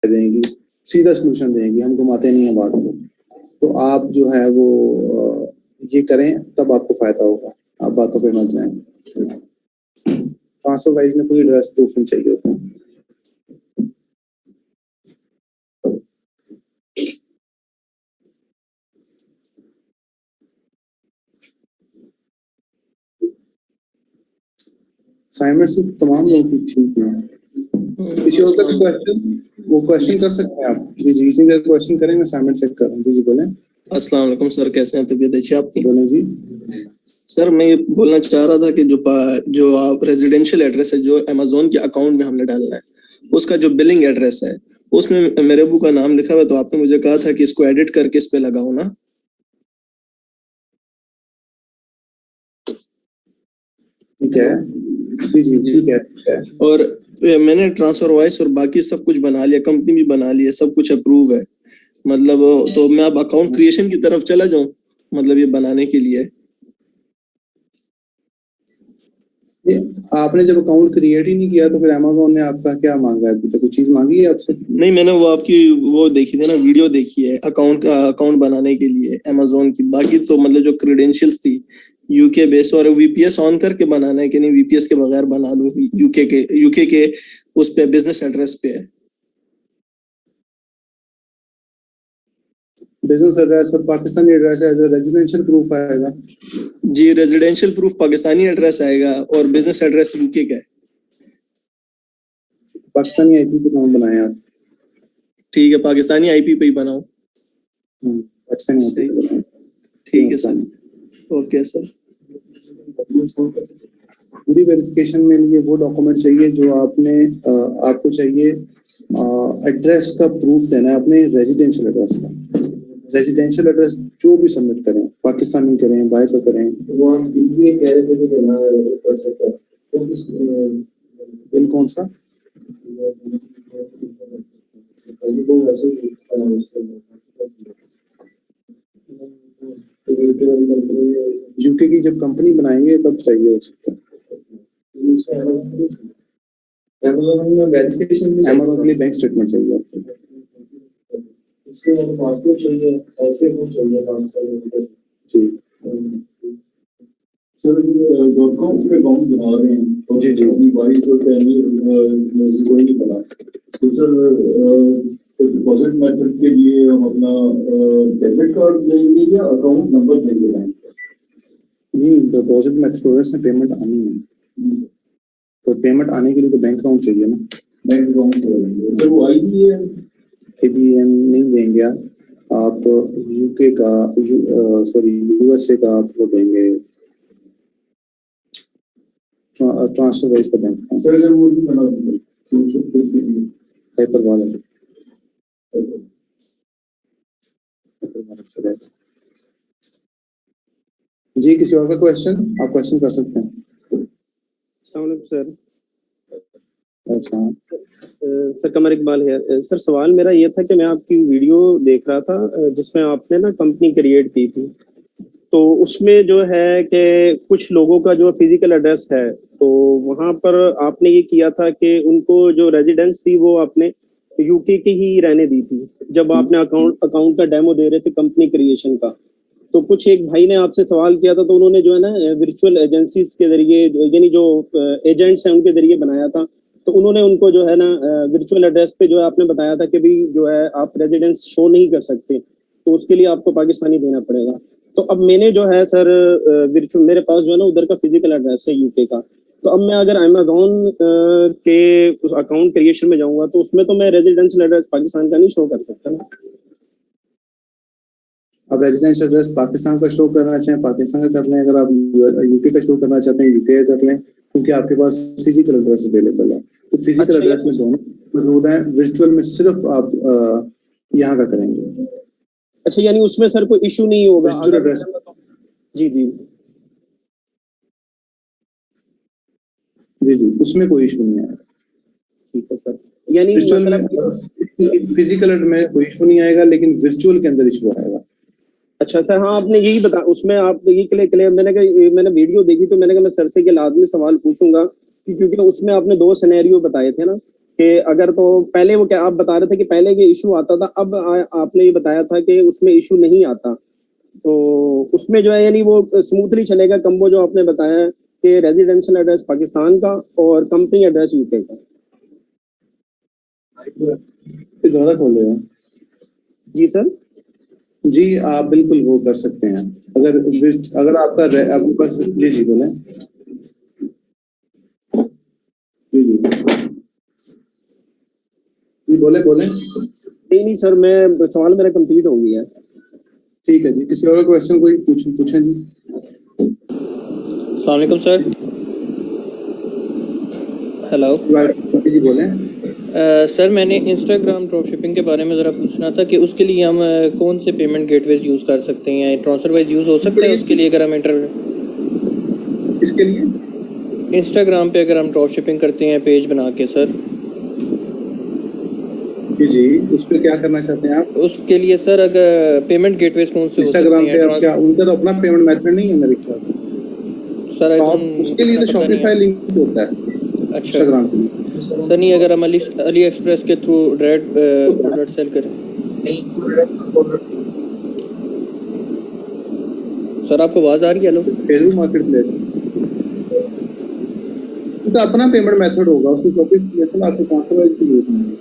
देंगी, सीधा सोल्यूशन देंगी, हम घुमाते नहीं हैं बात को। तो आप जो है वो ये करें, तब आपको फायदा होगा, आप बातों पे मत जाएं। ट्रांसफर वाइज में कोई एड्रेस प्रूफ नहीं चाहिए होता। असाइनमेंट से तमाम लोग ठीक हैं। किसी और का क्वेश्चन, वो क्वेश्चन कर सकते हैं आप जी। जितनी देर क्वेश्चन करेंगे असाइनमेंट चेक करूँ जी। बोलें। अस्सलाम वालेकुम सर, कैसे हैं? तबीयत अच्छी आपकी? बोलें जी। सर मैं ये बोलना चाह रहा था कि जो आप रेजिडेंशियल एड्रेस है जो अमेज़न के अकाउंट में हमने डालना है, उसका जो बिलिंग एड्रेस है उसमें मेरे अबू का नाम लिखा हुआ है, तो आपने मुझे कहा था कि इसको एडिट करके इस पे लगाओ ना। ठीक है जी जी ठीक है। और मैंने ट्रांसफर वॉइस और बाकी सब कुछ बना लिया, कंपनी भी बना ली है, सब कुछ अप्रूव है, मतलब तो मैं अब अकाउंट क्रिएशन की तरफ चला जाऊं, मतलब ये बनाने के लिए। आपने जब अकाउंट क्रिएट ही नहीं किया तो फिर अमेज़न ने आपका क्या मांगा है? अभी तक कोई चीज मांगी है आपसे? नहीं, मैंने वो आपकी वो देखी थी ना, वीडियो देखी है अकाउंट बनाने के लिए अमेज़न की। बाकी तो मतलब जो क्रेडेंशियल्स थी यूके बेस और वीपीएस ऑन करके बनाना है कि नहीं वीपीएस के बगैर बना लूं यूके के उस पे बिजनेस एड्रेस पे है। बिजनेस एड्रेस और Pakistani address as a residential proof आएगा जी। रेजिडेंशियल प्रूफ पाकिस्तानी एड्रेस आएगा और बिजनेस एड्रेस यूके का है। पाकिस्तानी आईपी पे नाम बनाए आप? ठीक है, पाकिस्तानी आईपी पे ही बनाओ। पाकिस्तानी आईपी पे बनाओ। ठीक है सर, ओके सर। पूरी वेरिफिकेशन में लिए वो डॉक्यूमेंट चाहिए जो आपने आपको चाहिए एड्रेस का प्रूफ देना है, अपने रेजिडेंशियल एड्रेस का। रेजिडेंशियल एड्रेस जो भी सबमिट करें, पाकिस्तानी करें, बाहर का करें, वो आप कह रहे थे कि देना कर सकते हैं। बिल कौन सा? यूके की जब कंपनी बनाएंगे तब चाहिए हो सकता है। अमेज़न के लिए बैंक स्टेटमेंट चाहिए आपको। इसके लिए पासपोर्ट चाहिए, जी सर। .com पे अकाउंट बना रहे हैं जी जी अपनी बारी से पहले कोई नहीं बना तो सर डिपॉजिट मेथड के लिए हम अपना डेबिट कार्ड देंगे या अकाउंट नंबर देंगे बैंक का? नहीं, डिपॉजिट मेथड में पेमेंट आनी है तो पेमेंट आने के लिए तो बैंक अकाउंट चाहिए ना। बैंक अकाउंट सर वो आईबीएम नहीं देंगे आप यूके का यूएसए का आप वो देंगे ट्रांसफर वाइज का बैंक अकाउंट। सर अगर वो नहीं बना पेपर वाला जी। किसी और का क्वेश्चन? आप क्वेश्चन कर सकते हैं। सर अच्छा सर कमर इकबाल है सर। सवाल मेरा ये था कि मैं आपकी वीडियो देख रहा था जिसमें आपने ना कंपनी क्रिएट की थी, तो उसमें जो है कि कुछ लोगों का जो फिजिकल एड्रेस है तो वहां पर आपने ये किया था कि उनको जो रेजिडेंस थी वो आपने यूके की ही रहने दी थी। जब आपने अकाउंट का डेमो दे रहे थे कंपनी क्रिएशन का, तो कुछ एक भाई ने आपसे सवाल किया था, तो उन्होंने जो है ना वर्चुअल एजेंसीज के जरिए यानी जो एजेंट्स हैं उनके जरिए बनाया था, तो उन्होंने उनको जो है ना वर्चुअल एड्रेस पे जो है आपने बताया था कि भी जो है आप रेजिडेंस शो नहीं कर सकते, तो उसके लिए आपको पाकिस्तानी देना पड़ेगा। तो अब मैंने जो है सर वर्चुअल मेरे पास जो है ना उधर का फिजिकल एड्रेस है यूके का, तो अब मैं अगर अमेज़न के उस अकाउंट क्रिएशन में जाऊंगा तो उसमें तो मैं रेजिडेंशियल एड्रेस पाकिस्तान का नहीं शो कर सकता ना। अब रेजिडेंशियल एड्रेस पाकिस्तान का शो करना चाहें पाकिस्तान का कर लें, अगर आप यूके का शो करना चाहते हैं यूके कर लें, क्योंकि आपके पास फिजिकल एड्रेस अवेलेबल है। तो फिजिकल एड्रेस में दोनों मौजूद है, वर्चुअल में सिर्फ आप यहाँ का करेंगे। अच्छा, यानी उसमें सर कोई इशू नहीं होगा वर्चुअल एड्रेस? जी जी जी जी उसमें कोई इशू नहीं आएगा। ठीक है सर, यानी मतलब फिजिकल में कोई इशू नहीं आएगा, लेकिन वर्चुअल के अंदर इशू आएगा। अच्छा सर, हाँ आपने यही बता उसमें आप ये क्लियर मैंने वीडियो देखी तो मैंने कहा मैं सर से के लाजमी सवाल पूछूंगा, क्योंकि उसमें आपने 2 सिनेरियो बताए थे ना, कि अगर तो पहले वो क्या आप बता रहे थे कि पहले ये इशू आता था, अब आपने ये बताया था कि उसमें इशू नहीं आता, तो उसमें जो है यानी वो स्मूथली चलेगा कम्बो जो आपने बताया कि रेजिडेंशियल एड्रेस पाकिस्तान का और कंपनी एड्रेस यूके का। दोबारा खोले हैं जी सर। जी, आप बिल्कुल वो कर सकते हैं। अगर आपके पास जी जी बोले जी बोले नहीं सर, मैं सवाल मेरा कंप्लीट हो गया है। ठीक है जी, किसी और क्वेश्चन कोई पूछें जी। अस्सलाम वालेकुम सर। हेलो जी बोले। सर मैंने इंस्टाग्राम ड्रॉप शिपिंग के बारे में ज़रा पूछना था कि उसके लिए हम कौन से पेमेंट गेटवेज यूज़ कर सकते हैं, ट्रांसफर वाइज यूज़ हो सकता है उसके लिए अगर हम इसके लिए इंस्टाग्राम पे अगर हम ड्रॉप शिपिंग करते हैं पेज बना के सर। जी उस पर क्या करना चाहते हैं आप? उसके लिए सर अगर पेमेंट गेटवेज कौन से इंस्टाग्राम पे आप क्या, उनका तो अपना पेमेंट मेथड नहीं है मेरे ख्याल सर? उसके लिए तो शॉपिफाई लिंक होता है। अच्छा इंस्टाग्राम पे सर, नहीं अगर हम अली एक्सप्रेस के थ्रू डायरेक्ट प्रोडक्ट सेल करें सर? आपको आवाज़ आ रही है? हेलो, फेसबुक मार्केट प्लेस तो अपना पेमेंट मेथड होगा, उसको शॉपिफाई आपको ट्रांसफर की जरूरत नहीं है।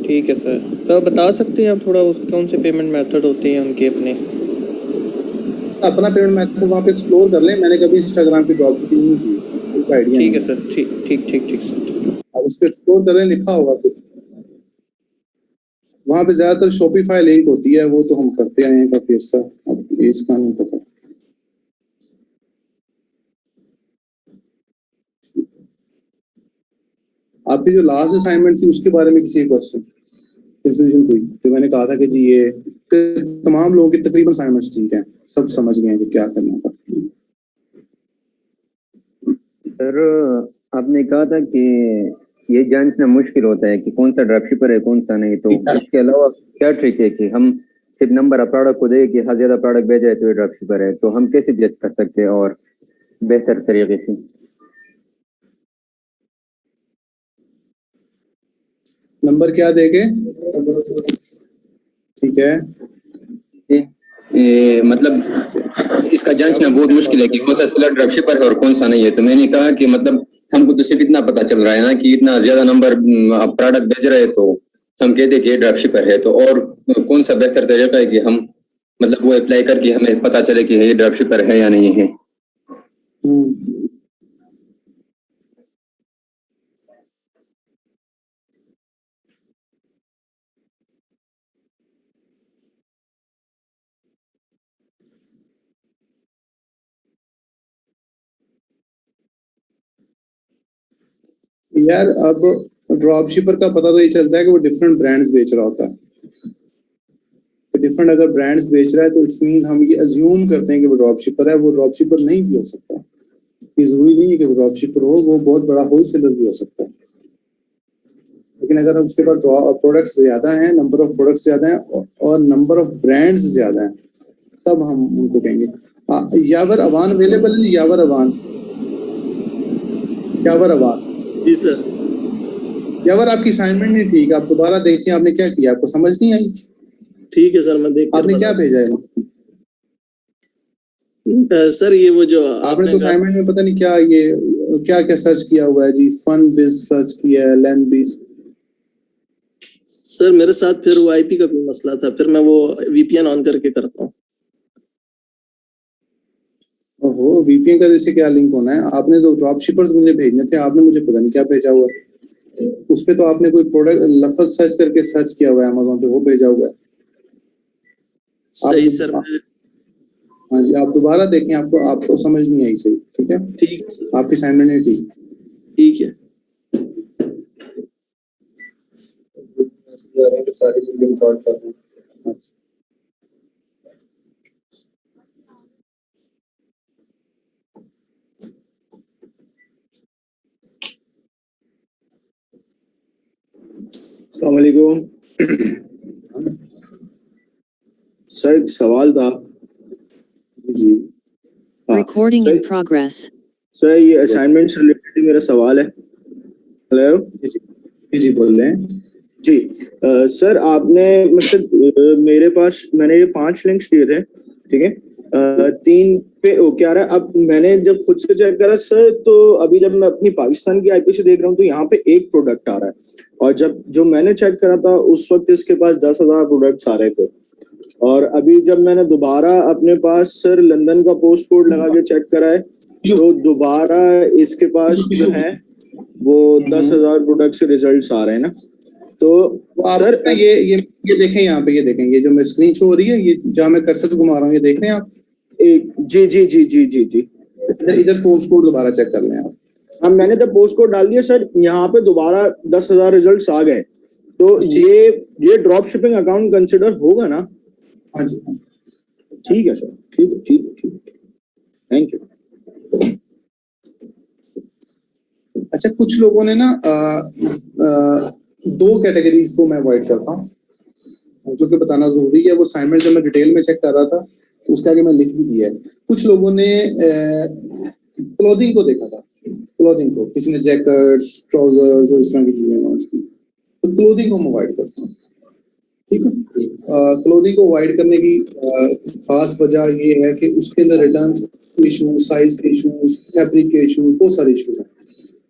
ठीक है सर। तो बता सकते हैं आप थोड़ा उस कौन से पेमेंट मेथड होते हैं उनके अपने? अपना पेमेंट मेथड वहाँ पे एक्सप्लोर कर लें। मैंने कभी इंस्टाग्राम की ड्रॉप शिपिंग नहीं की, कोई आइडिया ठीक है सर। ठीक सर। अब उस पर एक्सप्लोर करें, लिखा होगा कुछ वहाँ पे। ज्यादातर शॉपिफाई लिंक होती है, वो तो हम करते आए हैं काफी अर्सा। अब इसका नहीं पता। आपकी जो लास्ट असाइनमेंट थी उसके बारे में किसी क्वेश्चन कंफ्यूजन कोई? तो मैंने कहा था कि जी ये तमाम लोगों की तकरीबन असाइनमेंट्स ठीक है, सब समझ गए हैं कि क्या करना था। सर आपने कहा था कि ये जानना मुश्किल होता है कि कौन सा ड्रॉपशिपर है कौन सा नहीं, तो इसके अलावा क्या ट्रिक है कि हम सिर्फ नंबर ऑफ प्रोडक्ट को दे कि हाँ ज्यादा प्रोडक्ट भेजा है तो ये ड्रॉपशिपर है, तो हम कैसे जज कर सकते हैं और बेहतर तरीके से? नंबर क्या देंगे? ठीक है, मतलब इसका जांचना बहुत मुश्किल है कि कौन सा सेलर ड्रॉपशिपर है और कौन सा नहीं है। तो मैंने कहा कि मतलब हमको तो सिर्फ इतना पता चल रहा है ना कि इतना ज्यादा नंबर प्रोडक्ट भेज रहे हैं, तो हम कहते हैं कि ये ड्रॉपशिपर है। तो और कौन सा बेहतर तरीका है कि हम मतलब वो अप्लाई करके हमें पता चले कि ये ड्रॉपशिपर है या नहीं है? यार अब ड्रॉपशिपर का पता तो ये चलता है कि वो डिफरेंट ब्रांड्स बेच रहा होता है। डिफरेंट अगर ब्रांड्स बेच रहा है तो इट्स मींस हम ये अज्यूम करते हैं कि वो ड्रॉपशिपर है। वो ड्रॉपशिपर नहीं भी हो सकता, ये जरूरी नहीं है कि वो ड्रॉपशिपर हो, वो बहुत बड़ा होलसेलर भी हो सकता है। लेकिन अगर उसके पास प्रोडक्ट्स ज्यादा हैं, नंबर ऑफ प्रोडक्ट्स ज्यादा हैं और नंबर ऑफ ब्रांड्स ज्यादा हैं, तब हम उनको कहेंगे। यावर अवान अवेलेबल है? यावर अवान जी सर। यावर आपकी असाइनमेंट नहीं ठीक, आप दोबारा देखिए आपने क्या किया, आपको समझ नहीं आई? ठीक है सर, मैं देख आपने क्या भेजा है? सर ये वो जो आपने तो असाइनमेंट में पता नहीं क्या ये क्या क्या सर्च किया हुआ है जी। फन बिज सर्च किया है, लैंड बिज। सर मेरे साथ फिर वो आईपी का भी मसला था, फिर मैं वो वीपीएन ऑन करके करता हूँ। ओहो, वीपीएन का जैसे क्या लिंक होना है? आपने तो ड्रॉपशिपर्स मुझे भेजने थे, आपने मुझे पता नहीं क्या भेजा हुआ है। उस पे तो आपने कोई प्रोडक्ट लफ्ज सर्च करके सर्च किया हुआ है अमेज़न पे, वो भेजा हुआ है। सही सर। हाँ जी, आप दोबारा देखें, आपको समझ नहीं आई सही। ठीक है, ठीक है, आपकी असाइनमेंट नहीं ठीक। ठीक है। सारी चीजें रिकॉर्ड कर रहे हैं। अस्सलाम वालेकुम सर, एक सवाल था। जी Recording in progress. सर ये असाइनमेंट से रिलेटेड मेरा सवाल है। हेलो जी बोल रहे हैं। जी सर आपने मतलब मेरे पास मैंने ये 5 लिंक्स दिए थे, ठीक है। 3 पे ओके आ रहा है। अब मैंने जब खुद से चेक करा सर, तो अभी जब मैं अपनी पाकिस्तान की आईपी से देख रहा हूँ तो यहाँ पे एक प्रोडक्ट आ रहा है, और जब जो मैंने चेक करा था उस वक्त इसके पास 10,000 प्रोडक्ट्स आ रहे थे। और अभी जब मैंने दोबारा अपने पास सर लंदन का पोस्ट कोड लगा के चेक करा है, तो दोबारा इसके पास जो है वो 10,000 प्रोडक्ट से रिजल्ट्स आ रहे हैं ना। तो आप सर ये देखें, यहाँ पे ये देखें, ये जो मैं स्क्रीन शो हो रही है, ये जहाँ मैं कर्सर घुमा रहा हूँ, ये देख रहे हैं आप? जी जी जी जी जी जी इधर पोस्ट कोड दोबारा चेक कर लें आप। हाँ मैंने तो पोस्ट कोड डाल दिया सर, यहाँ पे दोबारा 10,000 रिजल्ट्स आ गए। तो ये ड्रॉप शिपिंग अकाउंट कंसिडर होगा ना? हाँ जी, ठीक है सर, ठीक है, थैंक यू। अच्छा, कुछ लोगों ने ना 2 कैटेगरीज को मैं अवॉइड करता हूँ, जो कि बताना जरूरी है। वो असाइनमेंट जब मैं डिटेल में चेक कर रहा था तो उसके आगे मैं लिख भी दिया है। कुछ लोगों ने क्लोथिंग को देखा था, क्लोथिंग को, किसी ने जैकेट्स, ट्राउजर्स और इस तरह की चीजें लॉन्च की, तो क्लोथिंग को हम अवॉइड करते हैं, ठीक है। क्लोथिंग को अवॉइड करने की खास वजह ये है कि उसके अंदर रिटर्न इशू, साइज के इशूज, फैब्रिक के इशूज, बहुत सारे इशूज हैं,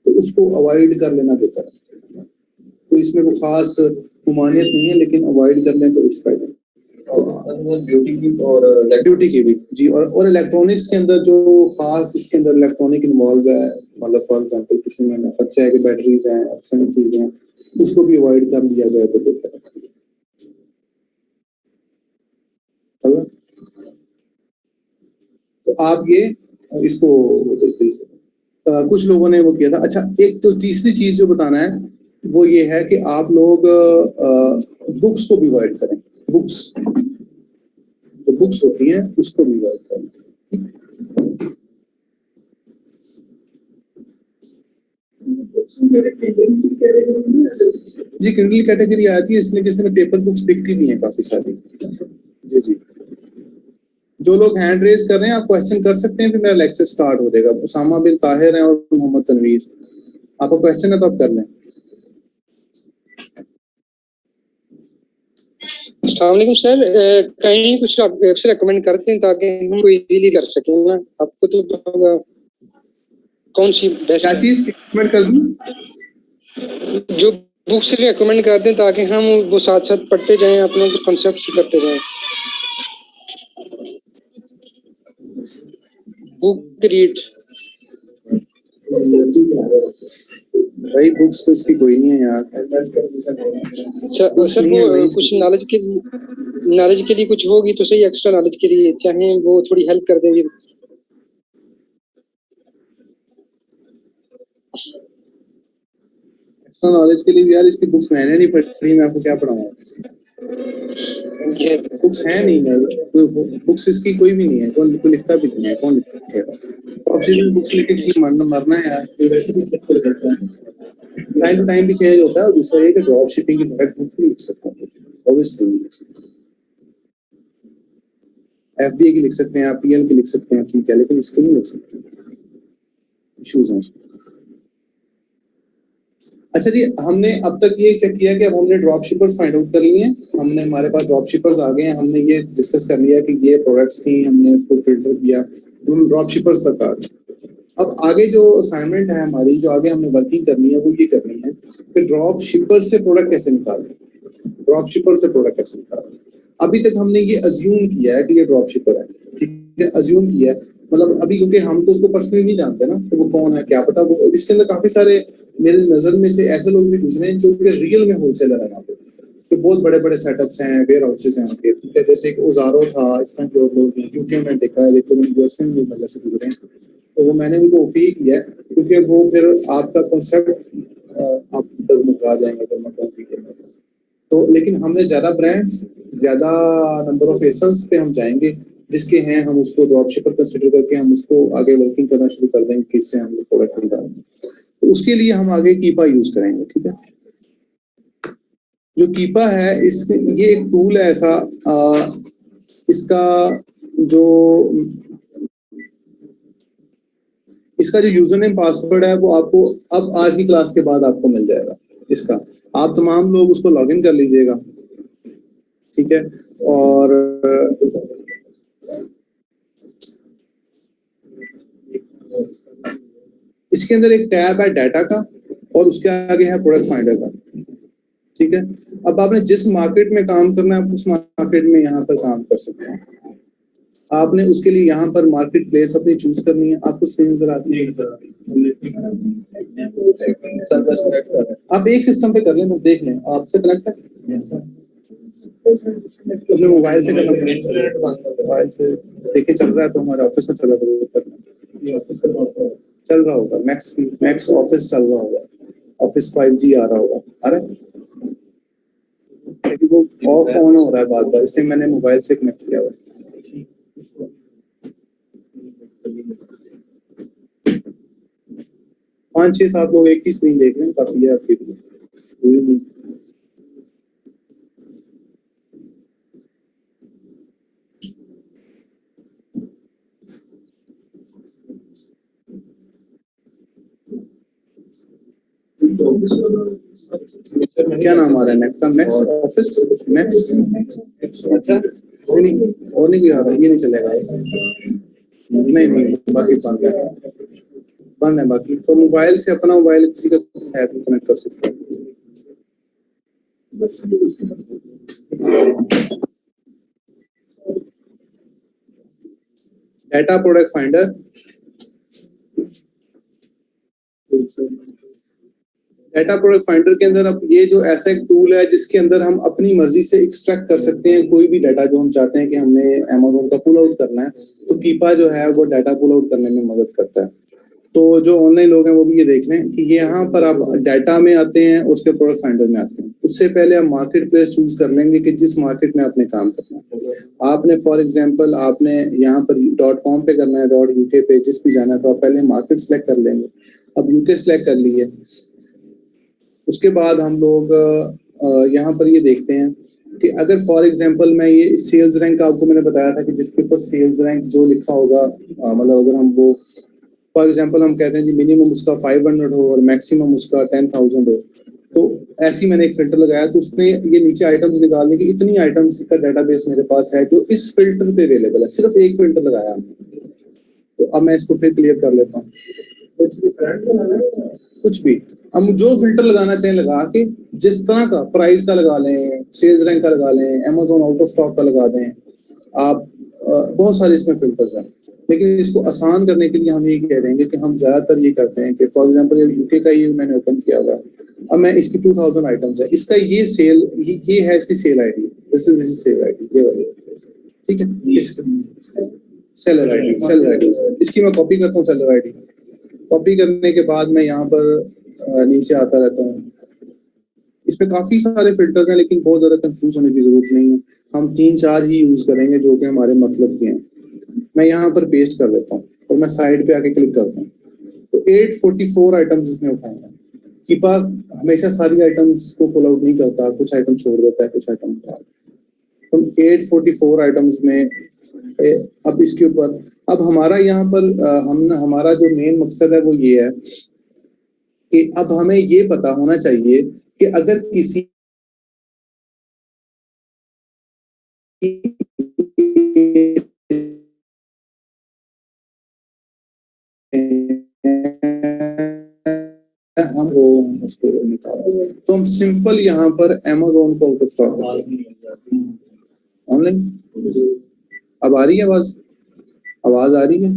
तो उसको अवॉइड कर लेना बेहतर है। तो इसमें वो खास मुमानियत नहीं है, लेकिन अवॉइड कर लें तो इट्स बेटर। ब्यूटी की भी जी, और इलेक्ट्रॉनिक्स के अंदर जो खास इसके अंदर इलेक्ट्रॉनिक इन्वॉल्व है, मतलब फॉर एग्जांपल किसी में अच्छा है कि बैटरीज हैं, अच्छी चीजें हैं, उसको भी अवॉइड कर लिया जाए तो बेहतर है। तो आप ये इसको कुछ लोगों ने वो किया था। अच्छा, एक तो तीसरी चीज जो बताना है वो ये है कि आप लोग बुक्स को भी अवॉइड करें। बुक्स जो बुक्स होती हैं उसको भी अवॉइड करें। जी, किंडल कैटेगरी आती है, इसलिए जिसमें पेपर बुक्स बिकती भी हैं काफी सारी। जी जो लोग हैंड रेज कर रहे हैं आप क्वेश्चन कर सकते हैं, फिर मेरा लेक्चर स्टार्ट हो जाएगा। उसामा बिन ताहिर हैं और मोहम्मद तनवीर, आपका क्वेश्चन है तो आप कर लें। अस्सलाम वालेकुम सर, कहीं कुछ वेबसाइट रेकमेंड करते हैं ताकि हम को इजीली कर सकें ना? आपको तो कौन सी बेस्ट क्या चीज रेकमेंड कर दूं? जो बुक्स रेकमेंड कर दें ताकि हम वो साथ साथ पढ़ते जाएं, अपने कॉन्सेप्ट्स करते जाएं। बुक रीड भाई, बुक्स तो इसकी कोई नहीं है यार। सर वो कुछ नॉलेज के लिए कुछ होगी तो सही, एक्स्ट्रा नॉलेज के लिए चाहे वो थोड़ी हेल्प कर देंगे। एक्स्ट्रा नॉलेज के लिए भी यार इसकी बुक्स मैंने नहीं पढ़ी, मैं आपको क्या पढ़ाऊंगा? बुक्स है नहीं यार, बुक्स इसकी कोई भी नहीं है, कौन लिखता भी नहीं है, कौन लिखेगा? ऑप्शन बुक्स लिख के मरना है यार। टाइम टू टाइम भी चेंज होता है, और दूसरा ये कि ड्रॉप शिपिंग की डायरेक्ट बुक नहीं लिख सकता, ऑब्वियसली नहीं लिख सकता। एफबीए की लिख सकते हैं आप, पीएल की लिख सकते हैं, ठीक है, लेकिन इसको नहीं लिख सकते, इश्यूज हैं। अच्छा जी, हमने अब तक ये चेक किया कि अब हमने ड्रॉप शिपर्स फाइंड आउट कर लिए हैं, हमने हमारे पास ड्रॉप शिपर्स आ गए हैं, हमने ये डिस्कस कर लिया कि ये प्रोडक्ट्स थी, हमने उसको फिल्टर किया, हम ड्रॉप शिपर्स तक आ गए। अब आगे जो असाइनमेंट है हमारी, जो आगे हमने वर्किंग करनी है, वो ये करनी है कि ड्रॉप शिपर से प्रोडक्ट कैसे निकालें, ड्रॉप शिपर से प्रोडक्ट कैसे निकालें। अभी तक हमने ये अज्यूम किया है कि ये ड्रॉप शिपर है, ठीक है, अज्यूम किया है, मतलब अभी क्योंकि हम तो उसको पर्सनली नहीं जानते ना, तो वो कौन है क्या पता। वो इसके अंदर काफी सारे मेरे नजर में से ऐसे लोग भी गुजरे हैं जो कि रियल में होलसेलर है यहाँ पे, तो बहुत बड़े बड़े सेटअप्स हैं, वेयर हाउसेज हैं उनके, ठीक है, जैसे एक ओजारो था, इस तरह के और लोग यूके में देखा है, लेकिन यूएसए में वजह से गुजरे हैं, तो वो मैंने उनको ओके किया है, क्योंकि वो फिर आपका कॉन्सेप्ट आप डगमगा जाएंगे तो। लेकिन हमने ज्यादा ब्रांड्स, ज्यादा नंबर ऑफ एसेंस पे हम जाएंगे जिसके हैं, हम उसको ड्रॉप शिपर कंसिडर करके हम उसको आगे वर्किंग करना शुरू कर देंगे, किससे हम प्रोडक्ट निकालेंगे। तो उसके लिए हम आगे कीपा यूज करेंगे, ठीक है। जो कीपा है, इसके ये एक टूल है ऐसा, इसका जो इसका जो यूजर नेम पासवर्ड है वो आपको अब आज की क्लास के बाद आपको मिल जाएगा। इसका आप तमाम लोग उसको लॉगिन कर लीजिएगा, ठीक है। और इसके अंदर एक टैब है डाटा का और उसके आगे है प्रोडक्ट फाइंडर का, ठीक है। अब आपने जिस मार्केट में काम करना है आप उस मार्केट में यहाँ पर काम कर सकते हैं। आपने उसके लिए यहाँ पर मार्केट प्लेस अपनी चूज करनी है। आपको स्क्रीन नजर आती है, आप एक सिस्टम पे कर लें, बस देख लें आपसे कनेक्ट है अपने मोबाइल से, मोबाइल से देखिए चल रहा है तो हमारे ऑफिस में चल रहा है, चल रहा होगा मैक्स ऑफिस चल रहा होगा, ऑफिस 5G आ रहा होगा, आ रहा है वो ऑफ ऑन हो रहा है बार बार, इसलिए मैंने मोबाइल से कनेक्ट किया हुआ। 5, 6, 7 लोग एक ही स्क्रीन देख रहे हैं, काफी है आपके लिए। क्या नाम आ रहा है नेट का? मैक्स ऑफिस मैक्स, नहीं और नहीं कोई आ रहा है, ये नहीं चलेगा, नहीं बाकी बंद है बाकी। तो मोबाइल से अपना मोबाइल किसी का ऐप में कनेक्ट कर सकते हैं। Data product finder, data product finder के अंदर अब ये जो ऐसा एक टूल है जिसके अंदर हम अपनी मर्जी से एक्सट्रैक्ट कर सकते हैं कोई भी डाटा जो हम चाहते हैं कि हमने Amazon का पुल आउट करना है, तो कीपा जो है वो डाटा पुल आउट करने में मदद करता है। तो जो ऑनलाइन लोग हैं वो भी ये देख लें कि यहाँ पर आप डाटा में आते हैं, उसके प्रोडक्ट फाइंडर में आते हैं। उससे पहले आप मार्केट प्लेस चूज कर लेंगे कि जिस मार्केट में आपने काम करना है। आपने फॉर एग्जांपल आपने यहाँ पर .com पे करना है, .uk पे जिस भी जाना है, तो आप पहले मार्केट सेलेक्ट कर लेंगे। अब UK सेलेक्ट कर लिए, उसके बाद हम लोग यहाँ पर ये देखते हैं कि अगर फॉर एग्जांपल मैं ये सेल्स रैंक आपको मैंने बताया था कि जिसके ऊपर सेल्स रैंक जो लिखा होगा, मतलब अगर हम वो फॉर एग्जांपल हम कहते हैं कि मिनिमम उसका 500 हो और मैक्सिमम उसका 10,000 हो, तो ऐसी मैंने एक फिल्टर लगाया, तो उसने ये नीचे आइटम्स निकाल दी कि इतनी आइटम्स का डाटाबेस मेरे पास है जो इस फिल्टर पे अवेलेबल है। सिर्फ एक फिल्टर लगाया हमने, तो अब मैं इसको फिर क्लियर कर लेता हूँ। कुछ भी हम जो फिल्टर लगाना चाहें लगा के, जिस तरह का प्राइस का लगा लें, सेल्स रैंक का लगा लें, Amazon आउट ऑफ स्टॉक का लगा दें आप, बहुत सारे इसमें फिल्टर्स हैं। लेकिन इसको आसान करने के लिए हम ये कह देंगे कि हम ज्यादातर ये करते हैं कि फॉर एग्जांपल यूके का ये मैंने ओपन किया हुआ, अब मैं इसकी 2000 आइटम्स है, इसका ये सेल ये है इसकी sale ID, this is sale ID, ये वाली, ठीक है। सेलर आईडी इसकी मैं कॉपी करता हूँ। सेलर आईडी कॉपी करने के बाद मैं यहाँ पर नीचे आता रहता हूँ। इसमें काफी सारे फिल्टर्स हैं, लेकिन बहुत ज्यादा कंफ्यूज होने की जरूरत नहीं है। हम 3-4 ही यूज करेंगे जो कि हमारे मतलब के हैं। मैं यहाँ पर पेस्ट कर देता हूँ और मैं साइड पे आके क्लिक करता हूँ, तो 844 आइटम्स इसने उठाए हैं। कीपा हमेशा सारी आइटम्स को पुल आउट नहीं करता, कुछ आइटम छोड़ देता है, कुछ आइटम उठा। तो 844 आइटम्स में अब इसके ऊपर अब हमारा यहाँ पर हमारा जो मेन मकसद है वो ये है कि अब हमें ये पता होना चाहिए कि अगर किसी हम उसको निकाल, तो हम सिंपल यहाँ पर Amazon को आउट ऑफ स्टॉक ऑनलाइन। अब आ रही है आवाज आ रही है?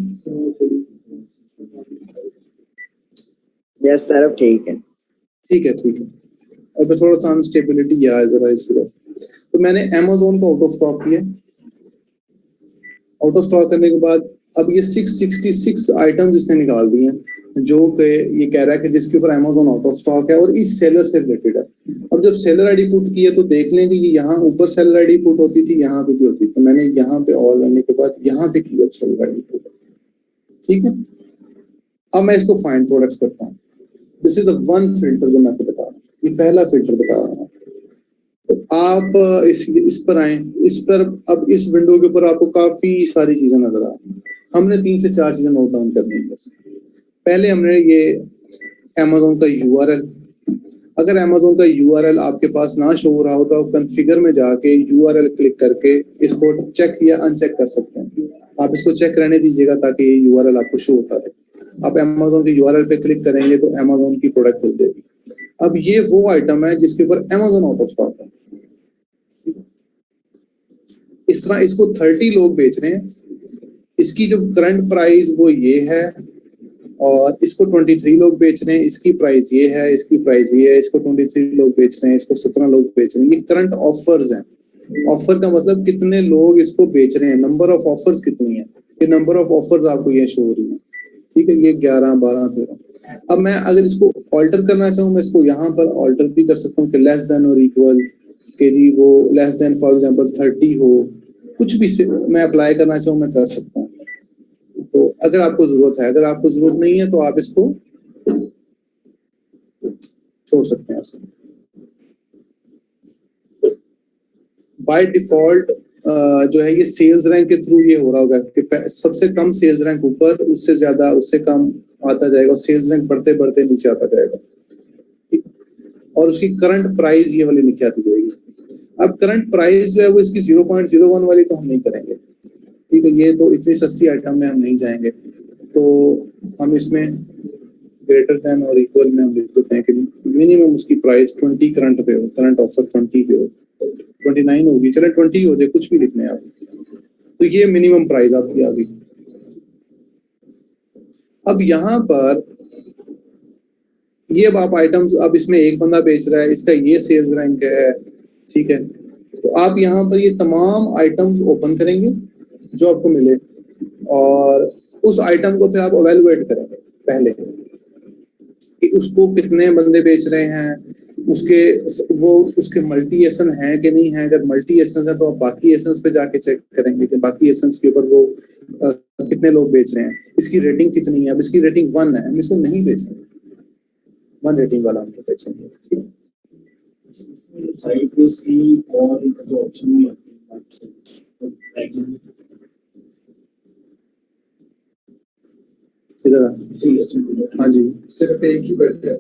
यस सर, अब ठीक है। अब थोड़ा सा अनस्टेबिलिटी है जरा इस तरह। तो मैंने Amazon को आउट ऑफ स्टॉक किया। आउट ऑफ स्टॉक करने के बाद अब ये 666 आइटम्स इसने निकाल दिए हैं, जो कि ये कह रहा है कि जिसके ऊपर Amazon आउट ऑफ स्टॉक है और इस सेलर से रिलेटेड है। अब जब सेलर आईडी पुट की है तो देख लें कि यहाँ ऊपर सेलर आईडी पुट होती थी, यहाँ पे भी होती थी। तो मैंने यहाँ पे ऑल करने के बाद यहाँ पे किया सेलर आईडी पुट, ठीक है। अब मैं इसको फाइंड प्रोडक्ट्स करता हूँ। This is the one filter जो मैं आपको बता रहा हूँ, ये पहला फिल्टर बता रहा हूँ। तो आप इस पर आए, इस पर अब इस विंडो के ऊपर आपको काफी सारी चीजें नजर आ रही हैं। हमने 3 से 4 चीजें नोट डाउन करनी है। पहले हमने ये Amazon का URL, अगर Amazon का URL आपके पास ना शो हो रहा हो तो आप कॉन्फ़िगर में जाके URL क्लिक करके इसको चेक या अनचेक कर सकते हैं। आप इसको चेक रहने दीजिएगा ताकि ये URL आपको शो होता रहे। आप Amazon के URL पे क्लिक करेंगे तो Amazon की प्रोडक्ट खुल जाएगी। अब ये वो आइटम है जिसके ऊपर Amazon आउट ऑफ स्टॉक है। इस तरह इसको 30 लोग बेच रहे हैं, इसकी जो करंट प्राइस वो ये है, और इसको 23 लोग बेच रहे हैं, इसकी प्राइस ये है, इसकी प्राइस ये है, इसको 23 लोग बेच रहे हैं, इसको 17 लोग बेच रहे हैं। ये करंट ऑफर्स हैं। ऑफर का मतलब कितने लोग इसको बेच रहे हैं, नंबर ऑफ ऑफर्स कितनी है, ये नंबर ऑफ ऑफर्स आपको ये शो हो रही है। ठीक है, ये 11, 12, 13। अब मैं अगर इसको ऑल्टर करना चाहूँ, मैं इसको यहाँ पर ऑल्टर भी कर सकता हूँ कि लेस देन और इक्वल, के जी वो लेस देन फॉर एग्जांपल 30 हो, कुछ भी से मैं अप्लाई करना चाहूँ मैं कर सकता हूँ। तो अगर आपको जरूरत है, अगर आपको जरूरत नहीं है तो आप इसको छोड़ सकते हैं ऐसे। बाय डिफॉल्ट जो है ये सेल्स रैंक के थ्रू ये हो रहा होगा कि सबसे कम सेल्स रैंक ऊपर, उससे ज्यादा, उससे कम आता जाएगा, और सेल्स रैंक बढ़ते बढ़ते नीचे आता जाएगा। और उसकी करंट प्राइस ये वाली नीचे आती जाएगी। अब करंट प्राइस जो है वो इसकी 0.01 वाली तो हम नहीं करेंगे, ठीक है, ये तो इतनी सस्ती आइटम में हम नहीं जाएंगे। तो हम इसमें ग्रेटर देन और इक्वल में हम लिख देते हैं कि मिनिमम उसकी प्राइस 20 करंट पे हो, करंट ऑफर 20 पे हो, 29 होगी, चले 20 हो जाए, कुछ भी लिखने हैं आप। तो ये मिनिमम प्राइस आपकी आ गई। अब यहाँ पर ये अब आप आइटम्स, अब इसमें एक बंदा बेच रहा है, इसका ये सेल्स रैंक है, ठीक है। तो आप यहाँ पर ये तमाम आइटम्स ओपन करेंगे जो आपको मिले, और उस आइटम को फिर आप एवेलुएट करेंगे पहले कि उसको कितने बंदे बेच रहे हैं, उसके मल्टी एसन है कि नहीं है। अगर मल्टी एसन है तो आप बाकी एसेंस पे जाके चेक करेंगे कि बाकी एसेंस के ऊपर वो कितने लोग बेच रहे हैं, इसकी रेटिंग कितनी है। अब इसकी रेटिंग 1 है, हम इसको नहीं बेचेंगे, 1 रेटिंग वाला हम बेचेंगे, ठीक है। साइड पे सी और जो ऑप्शन में हाँ जी, सिर्फ एक ही बैठे हैं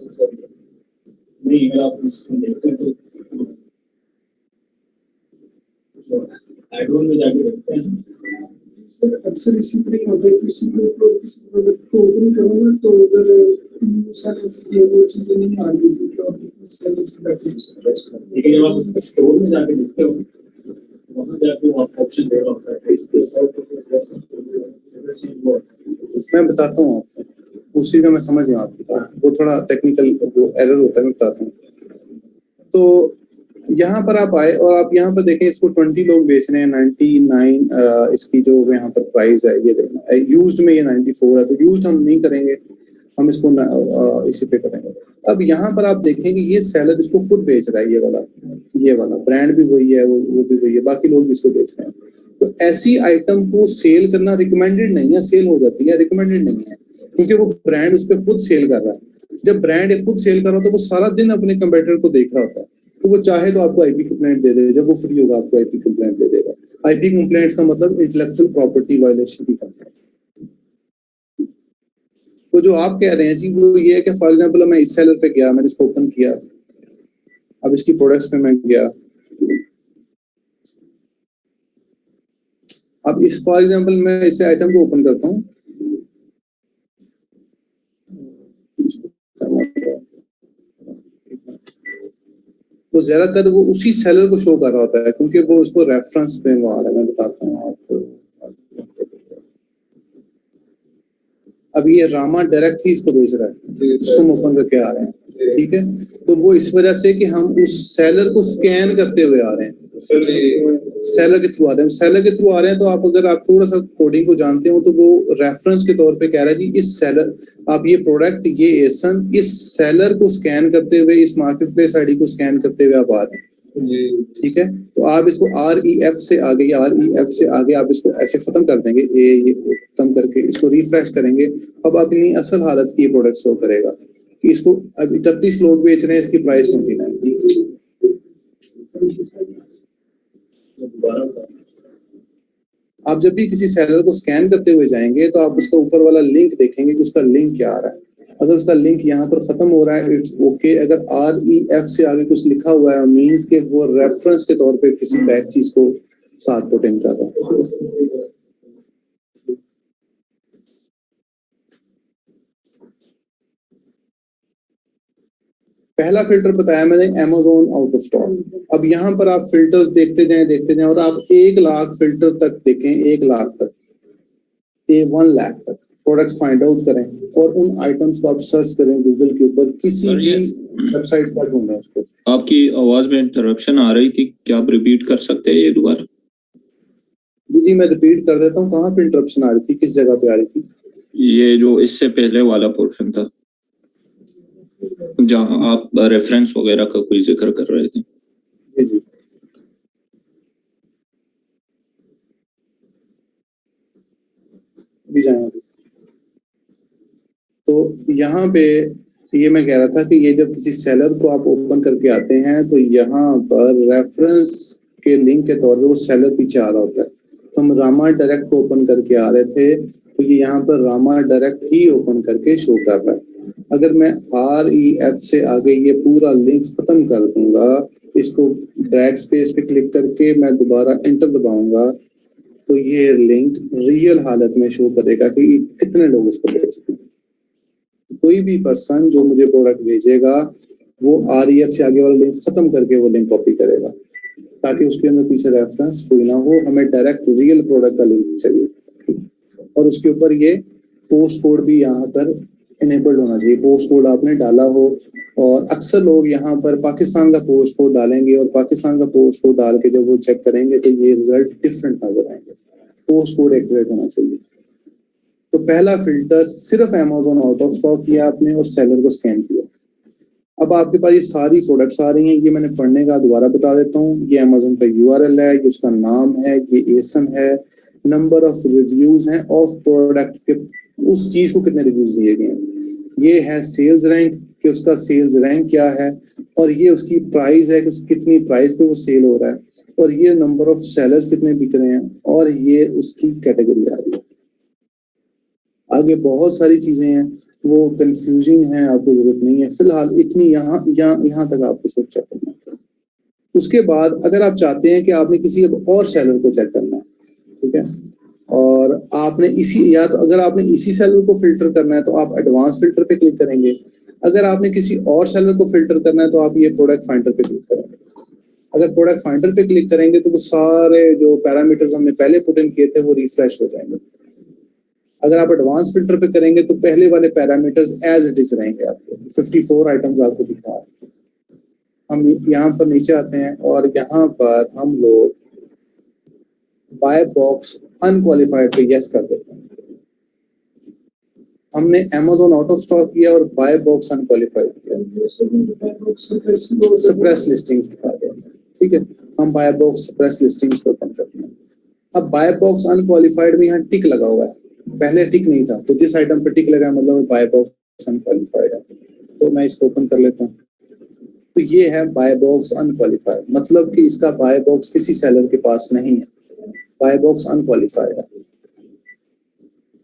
नहीं, अगर आप इसको देखते हैं तो एडोन में जाके देखते हैं सर, अक्सर इसी तरह होता है। किसी प्रोडक्ट को ओपन करो ना तो उधर ये वो चीजें नहीं आ रही थी, लेकिन जब आप उसको स्टोर में जाके देखते हो वहाँ जाके वो आपको ऑप्शन दे रहा होता है। मैं बताता हूँ आपको, उसी का मैं समझ गया आपकी बात, वो थोड़ा टेक्निकल वो एरर होता है, मैं बताता हूँ। तो यहाँ पर आप आए और आप यहाँ पर देखें, इसको 20 लोग बेच रहे हैं, 99 इसकी जो यहाँ पर प्राइस है, ये देखना यूज्ड में ये 94 है, तो यूज्ड हम नहीं करेंगे, हम इसको इसी पे करेंगे। अब यहाँ पर आप देखेंगे ये सेलर इसको खुद बेच रहा है, ये वाला ब्रांड भी वही है, वो भी वही है, बाकी लोग भी इसको बेच रहे हैं। तो ऐसी आइटम को सेल करना रिकमेंडेड नहीं है, सेल हो जाती है, रिकमेंडेड नहीं है, क्योंकि वो ब्रांड उस पर खुद सेल कर रहा है। जब ब्रांड खुद सेल कर रहा होता है तो वो सारा दिन अपने कंपेटिटर को देख रहा होता है, तो वो चाहे तो आपको आईपी कंप्लेंट दे दे, जब वो फ्री होगा आपको आईपी कंप्लेंट दे देगा। आईपी कंप्लेंट्स का मतलब इंटेलेक्चुअल प्रॉपर्टी वायलेशन की कंप्लेंट। तो जो आप कह रहे हैं जी वो ये है कि फॉर एग्जांपल मैं इस सेलर पे गया, मैंने इसको ओपन किया, अब इसकी प्रोडक्ट्स पे मैं गया, अब इस फॉर एग्जांपल मैं इस आइटम को ओपन करता हूँ, तो ज्यादातर वो उसी सेलर को शो कर रहा होता है, क्योंकि वो उसको रेफरेंस पे वो आ रहा है। मैं बताता हूँ आपको, अब ये रामा डायरेक्ट ही इसको बेच रहा है, इसको हम ओपन करके आ रहे हैं, ठीक है। तो वो इस वजह से कि हम उस सेलर को स्कैन करते हुए आ रहे हैं, सेलर के थ्रू आ रहे हैं, सेलर के थ्रू आ रहे हैं। तो आप अगर आप थोड़ा सा कोडिंग को जानते हो तो वो रेफरेंस के तौर पे कह रहा है जी इस सेलर, आप ये प्रोडक्ट, ये एसन इस सेलर को स्कैन करते हुए, इस मार्केट प्लेस आईडी को स्कैन करते हुए आप आ रहे हैं, ठीक है। तो आप इसको REF से आगे, REF से आगे आप इसको ऐसे खत्म कर देंगे, ये खत्म करके इसको रिफ्रेश करेंगे। अब अपनी असल हालत की प्रोडक्ट शो करेगा कि इसको अब 31 लोग बेच रहे हैं, इसकी प्राइस 29। आप जब भी किसी सेलर को स्कैन करते हुए जाएंगे तो आप उसका ऊपर वाला लिंक देखेंगे कि उसका लिंक क्या आ रहा है। अगर उसका लिंक यहाँ पर खत्म हो रहा है इट्स ओके। अगर REF से आगे कुछ लिखा हुआ है मीन्स के वो रेफरेंस के तौर पे किसी बैक चीज को साथ पुट इन कर रहा है। पहला फिल्टर बताया मैंने Amazon आउट ऑफ स्टॉक। अब यहाँ पर आप फिल्टर्स देखते जाएं और आप 1 लाख फिल्टर तक देखें, 1 लाख तक, 1 लाख तक प्रोडक्ट्स फाइंड आउट करें और उन आइटम्स को आप सर्च करें गूगल के ऊपर, किसी भी वेबसाइट पर ढूंढें उसको। आपकी आवाज में इंटरप्शन आ रही थी, क्या आप रिपीट कर सकते हैं ये दोबारा? जी मैं रिपीट कर देता हूँ। कहाँ पे इंटरप्शन आ रही थी, किस जगह पे आ रही थी? ये जो इससे पहले वाला पोर्शन था जहाँ आप रेफरेंस वगैरह का कोई जिक्र कर रहे थे। जी भी जाएंगे। तो यहाँ पे ये मैं कह रहा था कि ये जब किसी सेलर को आप ओपन करके आते हैं तो यहाँ पर रेफरेंस के लिंक के तौर पे वो सेलर पीछे आ रहा होता है। तो हम रामा डायरेक्ट को ओपन करके आ रहे थे तो ये यहाँ पर रामा डायरेक्ट ही ओपन करके शो कर रहा है। अगर मैं REF से आगे ये पूरा लिंक खत्म कर दूंगा, इसको बैक स्पेस पे क्लिक करके मैं दोबारा एंटर दबाऊंगा तो ये लिंक रियल हालत में शो करेगा कि कितने लोग इसको ले चुके हैं। कोई भी पर्सन जो मुझे प्रोडक्ट भेजेगा वो REF से आगे वाला लिंक खत्म करके वो लिंक कॉपी करेगा ताकि उसके अंदर पीछे रेफरेंस कोई ना हो। हमें डायरेक्ट रियल प्रोडक्ट का लिंक चाहिए और उसके ऊपर ये पोस्ट कोड भी यहाँ पर इनेबल्ड होना चाहिए। पोस्ट कोड आपने डाला हो और अक्सर लोग यहाँ पर पाकिस्तान का पोस्ट कोड डालेंगे और पाकिस्तान का पोस्ट कोड डाल के जब वो चेक करेंगे तो ये रिजल्ट डिफरेंट नजर आएंगे। पोस्ट कोड एक्यूरेट होना चाहिए। तो पहला फिल्टर सिर्फ Amazon आउट ऑफ स्टॉक किया आपने और सेलर को स्कैन किया। अब आपके पास ये सारी प्रोडक्ट्स आ रही हैं। ये मैंने पढ़ने का दोबारा बता देता हूँ। ये Amazon का URL है, ये उसका नाम है, ये ASIN है, नंबर ऑफ रिव्यूज हैं ऑफ प्रोडक्ट के, उस चीज को कितने रिव्यूज दिए गए हैं। ये है सेल्स रैंक कि उसका सेल्स रैंक क्या है और ये उसकी प्राइस है कि कितनी प्राइस पे वो सेल हो रहा है और ये नंबर ऑफ सेलर्स कितने बिक रहे हैं और ये उसकी कैटेगरी आ रही है। आगे बहुत सारी चीजें हैं वो कंफ्यूजिंग है, आपको जरूरत नहीं है फिलहाल इतनी यहाँ तक आपको सिर्फ चेक करना है। उसके बाद अगर आप चाहते हैं कि आपने किसी और सेलर को चेक करना है, ठीक है, और आपने या तो अगर आपने इसी सेलर को फिल्टर करना है तो आप एडवांस फिल्टर पे क्लिक करेंगे। अगर आपने किसी और सेलर को फिल्टर करना है तो आप ये प्रोडक्ट फाइंडर पे क्लिक करेंगे। अगर प्रोडक्ट फाइंडर पे क्लिक करेंगे तो वो सारे जो पैरामीटर्स हमने पहले पुट इन किए थे वो रिफ्रेश हो जाएंगे। अगर आप एडवांस फिल्टर पे करेंगे तो पहले वाले पैरामीटर्स एज इट इज रहेंगे। आपको 54 आइटम्स आपको दिखा रहे हैं। हम यहाँ पर नीचे आते हैं और यहाँ पर हम लोग बाय बॉक्स अनक्वालिफाइड पे यस कर देते हैं। हमने Amazon आउट ऑफ स्टॉक किया और बाय बॉक्स अनक्वालिफाइड किया, सप्रेस लिस्टिंग्स दिखा दिया। ठीक है, हम बाय बॉक्स सप्रेस लिस्टिंग्स को ओपन करते हैं। अब बाय बॉक्स अनक्वालिफाइड में यहाँ टिक लगा हुआ है, पहले टिक नहीं था, तो जिस आइटम पे टिक लगा मतलब बाय बॉक्स अनक्वालिफाइड है। तो मैं इसको ओपन कर लेता हूँ। तो ये है बाय बॉक्स अनक्वालिफाइड, मतलब कि इसका बाय बॉक्स किसी सेलर के पास नहीं है, बाय बॉक्स अनक्वालिफाइड है।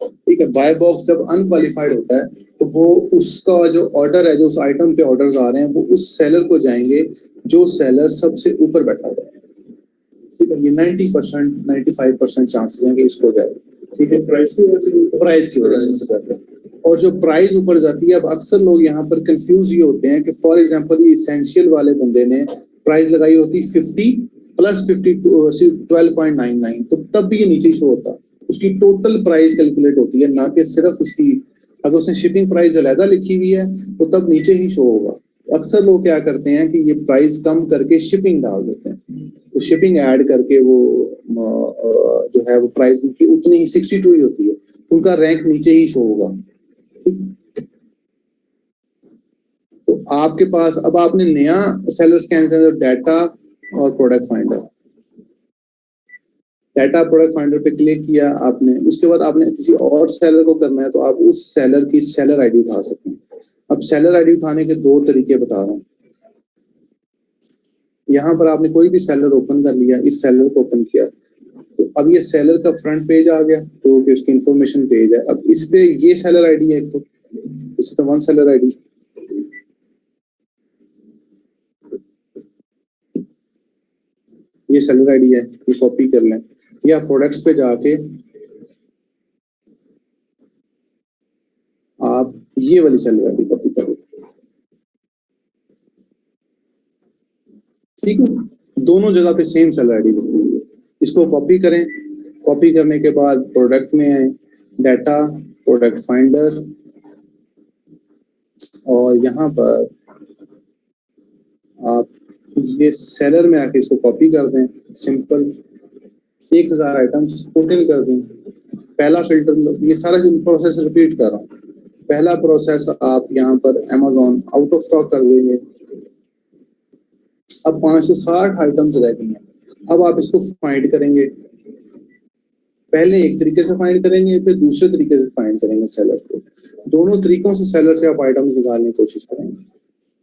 ठीक है, बाय बॉक्स जब अनक्वालिफाइड होता है तो वो उसका जो ऑर्डर है, जो उस आइटम पे ऑर्डर्स आ रहे हैं वो उस सेलर को जाएंगे जो सेलर सबसे ऊपर बैठा हुआ है। ठीक है, ये 90% 95% चांसेस हैं कि इसको जाए। ठीक है, प्राइस की वजह से जाता है। और जो प्राइस ऊपर जाती है, अब अक्सर लोग यहाँ पर कंफ्यूज ये होते हैं कि फॉर एग्जांपल ये एसेंशियल वाले बंदे ने प्राइस लगाई होती 50 प्लस 12.99, तो तब भी ये नीचे शो होता। उसकी टोटल प्राइस कैलकुलेट होती है, ना कि सिर्फ उसकी। अगर उसने शिपिंग प्राइस अलग लिखी हुई है तो तब नीचे ही शो होगा। अक्सर लोग क्या करते हैं कि ये प्राइस कम करके शिपिंग डाल देते हैं, तो शिपिंग ऐड करके वो जो है वो प्राइस उनकी उतनी ही 62 ही होती है, उनका रैंक नीचे ही शो होगा। तो आपके पास अब आपने नया सेलर स्कैन करना है, डाटा और product finder. Data product finder पे क्लिक किया आपने, उसके बाद आपने किसी और सेलर को करना है तो आप उस सेलर की सेलर आईडी उठा सकते हैं। अब सेलर आईडी उठाने के दो तरीके बता रहा हूँ। यहाँ पर आपने कोई भी सेलर ओपन कर लिया, इस सेलर को ओपन किया तो अब ये सेलर का फ्रंट पेज आ गया जो कि उसकी इंफॉर्मेशन पेज है। अब इस पे ये सेलर आईडी है, एक तो this is the one seller ID. ये सेलर आईडी है, ये कॉपी कर लें या प्रोडक्ट्स पे जाके आप ये वाली सेलर आईडी कॉपी करो। ठीक है, दोनों जगह पे सेम सेलर आईडी लिखी है। इसको कॉपी करें, कॉपी करने के बाद प्रोडक्ट में आए, डाटा, प्रोडक्ट फाइंडर, और यहाँ पर आप ये सेलर में आके इसको कॉपी कर दें। सिंपल 1000 आइटम्स पुट इन कर दें। पहला फिल्टर, ये सारा प्रोसेस रिपीट कर रहा हूँ। पहला प्रोसेस आप यहाँ पर अमेज़न आउट ऑफ स्टॉक कर देंगे। अब 560 आइटम्स रह गई हैं। अब आप इसको फाइंड करेंगे। पहले एक तरीके से फाइंड करेंगे, फिर दूसरे तरीके से फाइंड करेंगे सेलर को। दोनों तरीकों से सेलर से आप आइटम्स निकालने की कोशिश करेंगे।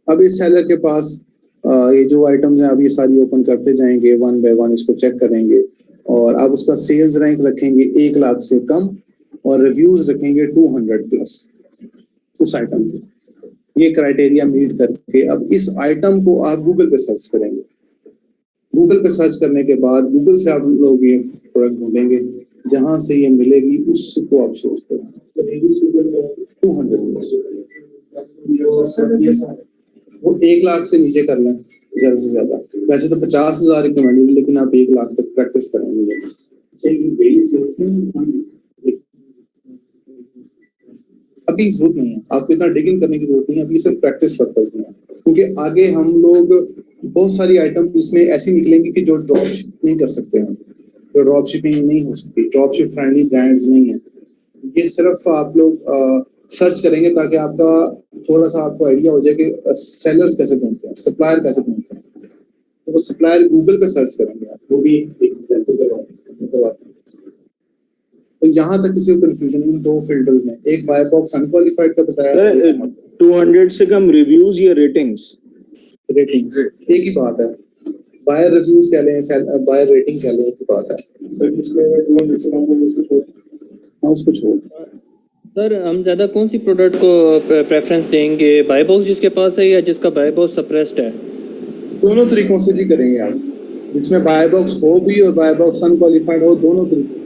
अब इस सेलर के पास ये जो आइटम्स हैं, अब ये सारी ओपन करते जाएंगे, वन बाय वन इसको चेक करेंगे, और अब उसका सेल्स रैंक रखेंगे 1 लाख से कम, और रिव्यूज रखेंगे 200 प्लस उस आइटम के। ये क्राइटेरिया मीट करके अब इस आइटम को आप गूगल पे सर्च करेंगे। गूगल पे सर्च करने के बाद गूगल से आप लोग ये प्रोडक्ट ढूंढेंगे, जहां से ये मिलेगी उसको आप सोच करेंगे 200 वो 1 लाख से नीचे कर लें ज्यादा से ज्यादा। वैसे तो 50,000 रिकमेंडेड, लेकिन आप 1 लाख तक प्रैक्टिस करेंगे। अभी जरूरत नहीं है, आपको इतना डिगिंग करने की जरूरत नहीं है, अभी सिर्फ प्रैक्टिस पर्पस में है। क्योंकि आगे हम लोग बहुत सारी आइटम इसमें ऐसी निकलेंगी कि जो ड्रॉप शिप नहीं कर सकते हैं, जो ड्रॉप शिपिंग नहीं हो सकती, ड्रॉप शिप फ्रेंडली ब्रांड्स नहीं है। ये सिर्फ आप लोग सर्च करेंगे ताकि आपका थोड़ा सा आपको आइडिया हो जाए कि सेलर्स कैसे ढूंढते हैं, सप्लायर कैसे ढूंढते हैं। तो वो सप्लायर गूगल पे सर्च करेंगे आप, वो भी एक एग्जांपल करवाते हैं। तो यहाँ तक किसी को कंफ्यूजन नहीं। 2 फिल्टर्स में, एक बाय बॉक्स अनक्वालिफाइड का बताया, 200 से कम रिव्यूज या रेटिंग्स। रेटिंग एक ही बात है, बायर रिव्यूज क्या लें, बायर रेटिंग क्या लें, एक ही बात है। सर इसमें 200 से कम हाँ उसको छोड़। सर हम ज़्यादा कौन सी प्रोडक्ट को प्रेफरेंस देंगे, बाय बॉक्स जिसके पास है या जिसका बाय बॉक्स सप्रेस्ड है? दोनों तरीकों से जी करेंगे आप, जिसमें बाय बॉक्स हो भी और बाय बॉक्स अनक्वालिफाइड हो, दोनों तरीके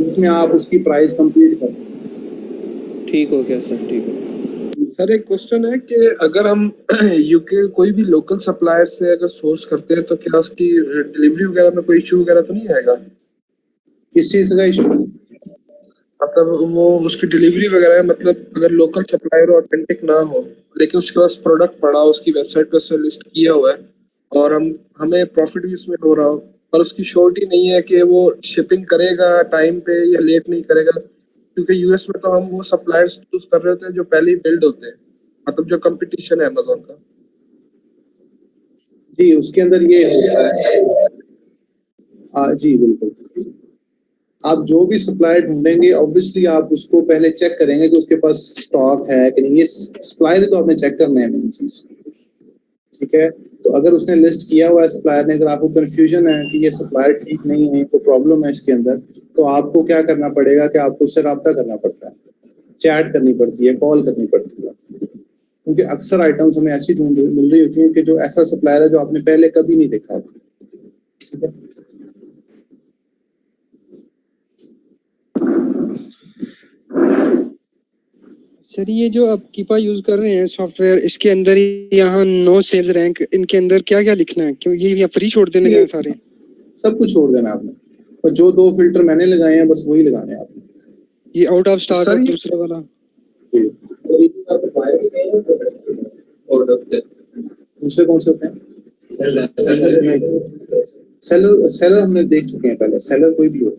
जिसमें आप उसकी प्राइस कंप्लीट करें। ठीक हो गया सर, ठीक है। सर एक क्वेश्चन है कि अगर हम यूके कोई भी लोकल सप्लायर से अगर सोर्स करते हैं तो क्या उसकी डिलीवरी वगैरह में कोई इशू वगैरह तो नहीं आएगा? किस चीज़ का इशू? मतलब वो उसकी डिलीवरी वगैरह, मतलब अगर लोकल सप्लायर ऑथेंटिक ना हो लेकिन उसके पास प्रोडक्ट पड़ा हो, उसकी वेबसाइट पर उसने लिस्ट किया हुआ है और हमें प्रॉफिट भी उसमें हो रहा हो, पर उसकी श्योरिटी नहीं है कि वो शिपिंग करेगा टाइम पे या लेट नहीं करेगा, क्योंकि यूएस में तो हम वो सप्लायर्स चूज कर रहे होते हैं जो पहले ही बिल्ड होते हैं, मतलब जो कंपटीशन है अमेज़न का। जी उसके अंदर ये होता है। जी बिल्कुल, आप जो भी सप्लायर ढूंढेंगे ऑब्वियसली आप उसको पहले चेक करेंगे कि उसके पास स्टॉक है कि नहीं। ये सप्लायर तो आपने चेक करना है मेन चीज, ठीक है। तो अगर उसने लिस्ट किया हुआ है सप्लायर ने, अगर आपको कंफ्यूजन है कि ये सप्लायर ठीक नहीं है, कोई प्रॉब्लम है इसके अंदर, तो आपको क्या करना पड़ेगा कि आपको उससे रब्ता करना पड़ता है, चैट करनी पड़ती है, कॉल करनी पड़ती है। क्योंकि अक्सर आइटम्स हमें ऐसी मिल रही होती है कि जो ऐसा सप्लायर है जो आपने पहले कभी नहीं देखा होता, ठीक है। सर ये जो आप कीपा यूज कर रहे हैं सॉफ्टवेयर, इसके अंदर यहाँ नो सेल्स रैंक, इनके अंदर क्या क्या लिखना है? क्यों ये फ्री छोड़ देने हैं सारे? सब कुछ छोड़ देना आपने, और जो 2 फिल्टर मैंने लगाए हैं बस वही लगाने हैं आपने। ये आउट ऑफ स्टॉक और दूसरा वाला दूसरे कौन से होते हैं? सेलर हमने देख चुके हैं पहले, सेलर कोई भी हो।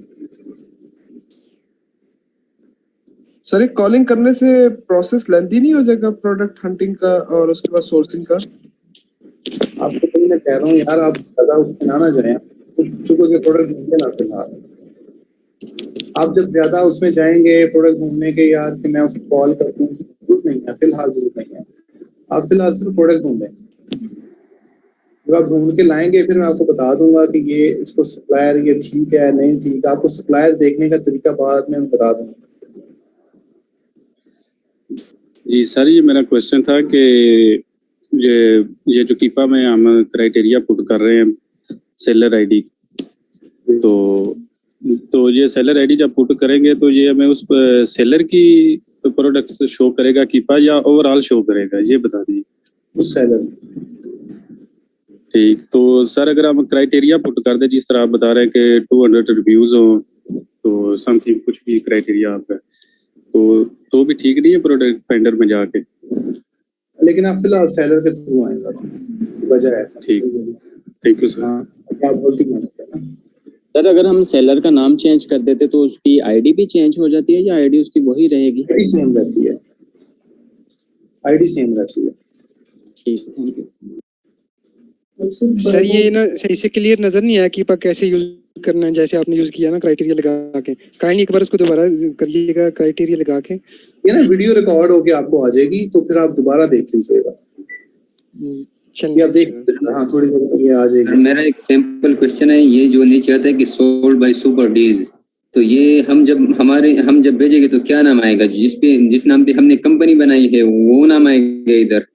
सर एक कॉलिंग करने से प्रोसेस लेंथी नहीं हो जाएगा प्रोडक्ट हंटिंग का और उसके बाद सोर्सिंग का? आपको तो मैं कह रहा हूँ यार, आप ज्यादा उसमें ना जाएं, चुप के प्रोडक्ट ढूंढे ना फिलहाल। आप जब ज्यादा उसमें जाएंगे प्रोडक्ट ढूंढने के, यार कि मैं उसको कॉल कर दूं, जरूरत नहीं है फिलहाल, जरूरत नहीं है। आप फिलहाल सिर्फ प्रोडक्ट ढूंढें, जब आप ढूंढ के लाएंगे फिर मैं आपको बता दूंगा कि ये इसको सप्लायर ये ठीक है नहीं ठीक, आपको सप्लायर देखने का तरीका बाद में बता दूंगा। जी सर, ये मेरा क्वेश्चन था कि ये जो कीपा में हम क्राइटेरिया पुट कर रहे हैं सेलर आईडी, तो ये सेलर आईडी जब पुट करेंगे तो ये हमें उस सेलर की प्रोडक्ट्स शो करेगा कीपा या ओवरऑल शो करेगा, ये बता दीजिए। उस सेलर ठीक, तो सर अगर हम क्राइटेरिया पुट कर दे जिस तरह आप बता रहे हैं कि 200 रिव्यूज हो तो समथिंग कुछ भी क्राइटेरिया आपका, तो भी ठीक नहीं है प्रोडक्ट फाइंडर में जाके? लेकिन आप फिलहाल सेलर के थ्रू आएंगे, वजह है। ठीक, थैंक यू सर। क्या बोलती हैं सर, अगर हम सेलर का नाम चेंज कर देते तो उसकी आईडी भी चेंज हो जाती है या आईडी उसकी वही रहेगी? आईडी सेम रहती है, आईडी सेम रहती है। ठीक, थैंक यू सर। ये ना सही से क्लियर नजर नहीं आया कीपा कैसे यूज करना है, जैसे आपने यूज किया ना क्राइटेरिया लगा के। काइंडली एक बार उसको दोबारा करिएगा क्राइटेरिया लगा के। ये ना वीडियो रिकॉर्ड होके आपको आ जाएगी तो फिर आप दोबारा देख लीजिएगा। चलिए आप देख सकते हैं। हाँ, थोड़ी देर ये आ जाएगी। मेरा एक सिंपल क्वेश्चन है, ये जो नीचे आता है कि सोल्ड बाय सुपर डील्स, तो ये हम जब भेजेंगे तो क्या नाम आएगा? जिस नाम पे हमने कंपनी बनाई है वो नाम आएगा इधर?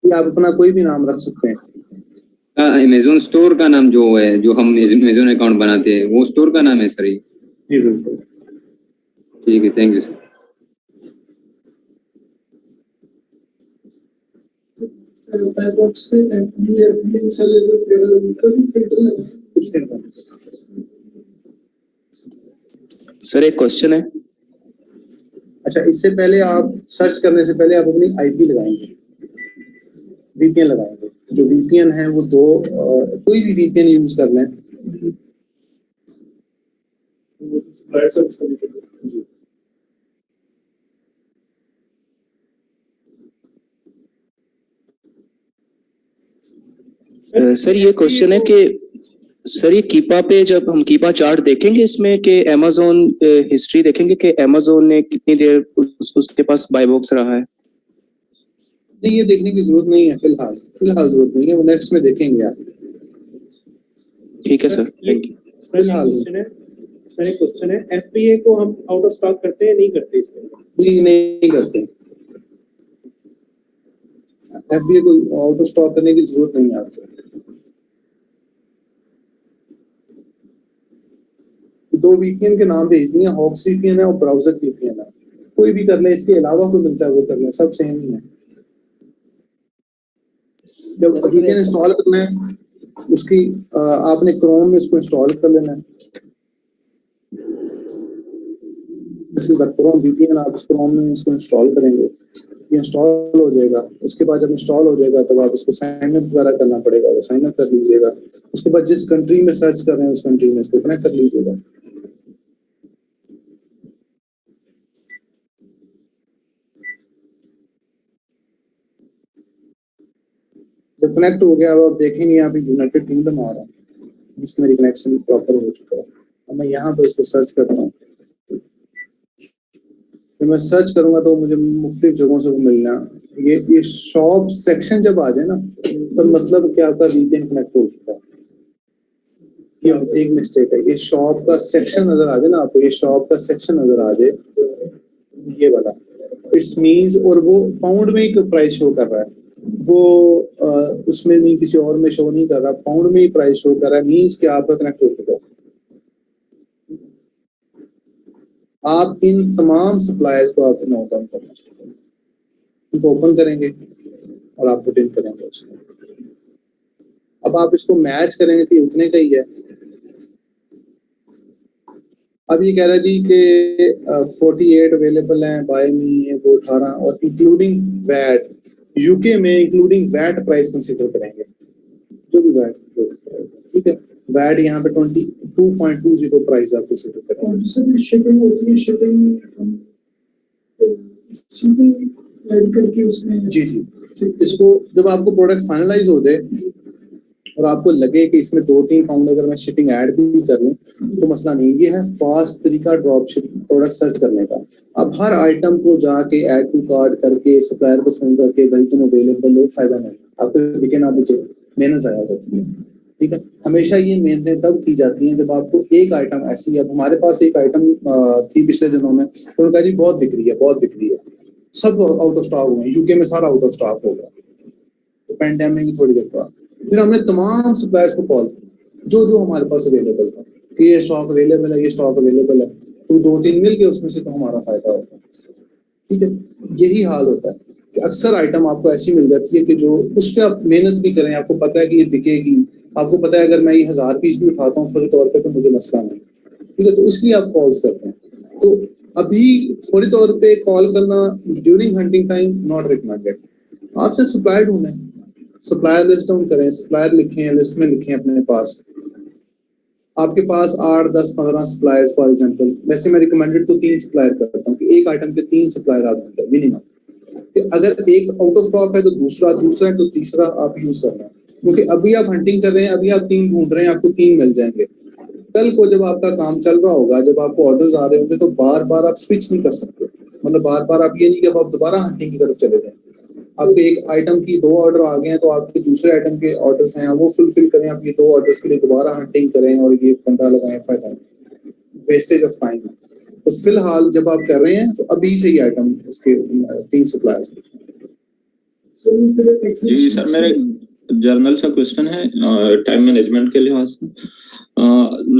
आप अपना कोई भी नाम रख सकते हैं। अमेज़न स्टोर का नाम जो है, जो हम अमेज़न अकाउंट बनाते हैं वो स्टोर का नाम है सर? ये जी बिल्कुल। ठीक है, थैंक यू सर। सर एक क्वेश्चन है। अच्छा, इससे पहले आप सर्च करने से पहले आप अपनी आईपी लगाएंगे, वीपीएन लगाएंगे। जो वीपीएन है वो कोई भी वीपीएन यूज कर लें। सर ये क्वेश्चन है कि सर ये कीपा पे जब हम कीपा चार्ट देखेंगे इसमें कि अमेज़न हिस्ट्री देखेंगे कि अमेज़न ने कितनी देर उसके पास बाय बॉक्स रहा है? नहीं, ये देखने की जरूरत नहीं है फिलहाल जरूरत नहीं है, वो नेक्स्ट में देखेंगे आप। ठीक है सर, थैंक यू। फिलहाल सर एक क्वेश्चन है, एफपीए को हम आउट ऑफ स्टॉक करते हैं नहीं करते? इसके नहीं करते। एफबीए को आउट ऑफ स्टॉक करने की जरूरत नहीं है आपको। 2 वीपीएन के नाम भेज दिए, हॉक्स वीपीएन है और ब्राउजर वीपीएन है। कोई भी कर ले, इसके अलावा कोई मिलता है वो कर ले, सब सेम ही है। जब वीपीएन इंस्टॉल करना है उसकी आपने क्रोम में इसको इंस्टॉल कर लेना है। क्रोम वीपीएन आप क्रोम में इसको इंस्टॉल करेंगे, ये इंस्टॉल हो जाएगा। उसके बाद जब इंस्टॉल हो जाएगा तब आप इसको साइन अप वगैरह करना पड़ेगा, वो साइन अप कर लीजिएगा। उसके बाद जिस कंट्री में सर्च कर रहे हैं उस कंट्री में इसको कनेक्ट कर लीजिएगा। जब कनेक्ट हो गया अब आप देखेंगे यहाँ पे यूनाइटेड किंगडम आ रहा है, जिसमें मेरी कनेक्शन प्रॉपर हो चुका है। अब मैं यहाँ पर इसको सर्च करता हूँ। जब मैं सर्च करूंगा तो मुझे मुख्तलिफ जगहों से वो मिलना। ये शॉप सेक्शन जब आ जाए ना तो मतलब कि आपका वीपीएन कनेक्ट हो चुका है। ये एक मिस्टेक है, ये शॉप का सेक्शन नजर आ जाए ना आपको, ये शॉप का सेक्शन नजर आ जाए ये वाला, इट्स मींस, और वो पाउंड में ही प्राइस शो कर रहा है, वो उसमें नहीं किसी और में शो नहीं कर रहा, पाउंड में ही प्राइस शो कर रहा है, मींस कि आपका कनेक्ट हो चुका है। आप इन तमाम सप्लायर्स को आप नोट डाउन करना, इनको ओपन करेंगे और आप पुट इन करेंगे उसको। अब आप इसको मैच करेंगे कि उतने का ही है। अब ये कह रहा है जी कि 48 अवेलेबल हैं, बाय मी है वो 18 और इंक्लूडिंग वैट, यूके में इंक्लूडिंग वैट प्राइस कंसीडर करेंगे, जो भी वैट, ठीक है। वैट यहाँ पे 22.20 प्राइस आप कंसीडर करेंगे। शिपिंग होती है, शिपिंग ऐड करके उसमें। जी जी, इसको जब आपको प्रोडक्ट फाइनलाइज हो जाए और आपको लगे कि इसमें 2-3 पाउंड अगर मैं शिपिंग ऐड भी कर लूँ तो मसला नहीं। ये है फास्ट तरीका ड्रॉप शिपिंग प्रोडक्ट सर्च करने का। अब हर आइटम को जाके ऐड टू कार्ट करके सप्लायर को फोन करके भाई तुम अवेलेबल हो, फायदा नहीं। आपको बिके ना बिके, मेहनत ज़ाया होती है। ठीक है, हमेशा ये मेहनतें तब की जाती हैं जब आपको एक आइटम ऐसी, अब हमारे पास एक आइटम थी पिछले दिनों में, तो उनका जी बहुत बिक रही है, बहुत बिक रही है, सब आउट ऑफ स्टॉक हुए, यूके में सारा आउट ऑफ स्टॉक हो गया तो पैंडेमिक की थोड़ी देर बाद। फिर हमने तमाम सप्लायर्स को कॉल किया जो जो हमारे पास अवेलेबल था कि ये स्टॉक अवेलेबल है, ये स्टॉक अवेलेबल है, तो 2-3 मिल के उसमें से तो हमारा फायदा होता है। ठीक है, यही हाल होता है कि अक्सर आइटम आपको ऐसी मिल जाती है कि जो उस पर आप मेहनत भी करें, आपको पता है कि ये बिकेगी, आपको पता है अगर मैं ये 1000 पीस भी उठाता हूँ फौरी तौर पे तो मुझे मसला नहीं। ठीक है, तो इसलिए आप कॉल्स करते हैं। तो अभी फौरी तौर पे कॉल करना during hunting time not recommended. आप सिर्फ सप्लायर ढूंढें, सप्लायर लिस्ट डाउन करें, सप्लायर लिखें, लिस्ट में लिखें अपने पास। आपके पास 8, 10, 15 सप्लायर्स फॉर एग्जांपल, वैसे मैं रिकमेंडेड तो 3 सप्लायर करता हूँ कि एक आइटम के 3 सप्लायर आप ढूंढें मिनिमम। अगर एक आउट ऑफ स्टॉक है तो दूसरा है तो तीसरा आप यूज करना है, क्योंकि अभी आप हंटिंग कर रहे हैं, अभी आप 3 ढूंढ रहे हैं, आपको 3 मिल जाएंगे। कल को जब आपका काम चल रहा होगा, जब आपको ऑर्डर्स आ रहे होंगे तो बार बार आप स्विच नहीं कर सकते। मतलब बार बार आप ये नहीं कि आप दोबारा हंटिंग की तरफ चले जाएं। आपके एक आइटम की 2 ऑर्डर आ गए हैं तो आपके दूसरे आइटम के ऑर्डर्स हैं वो फुलफिल करें, आप ये 2 ऑर्डर्स के लिए दोबारा हंटिंग करें और ये बंदा लगाएं, फायदा नहीं, वेस्टेज ऑफ टाइम। तो फिलहाल जब आप कर रहे हैं तो अभी से ही आइटम उसके 3 सप्लायर्स। जी सर, मेरे जर्नल सा क्वेश्चन है टाइम मैनेजमेंट के लिहाज से।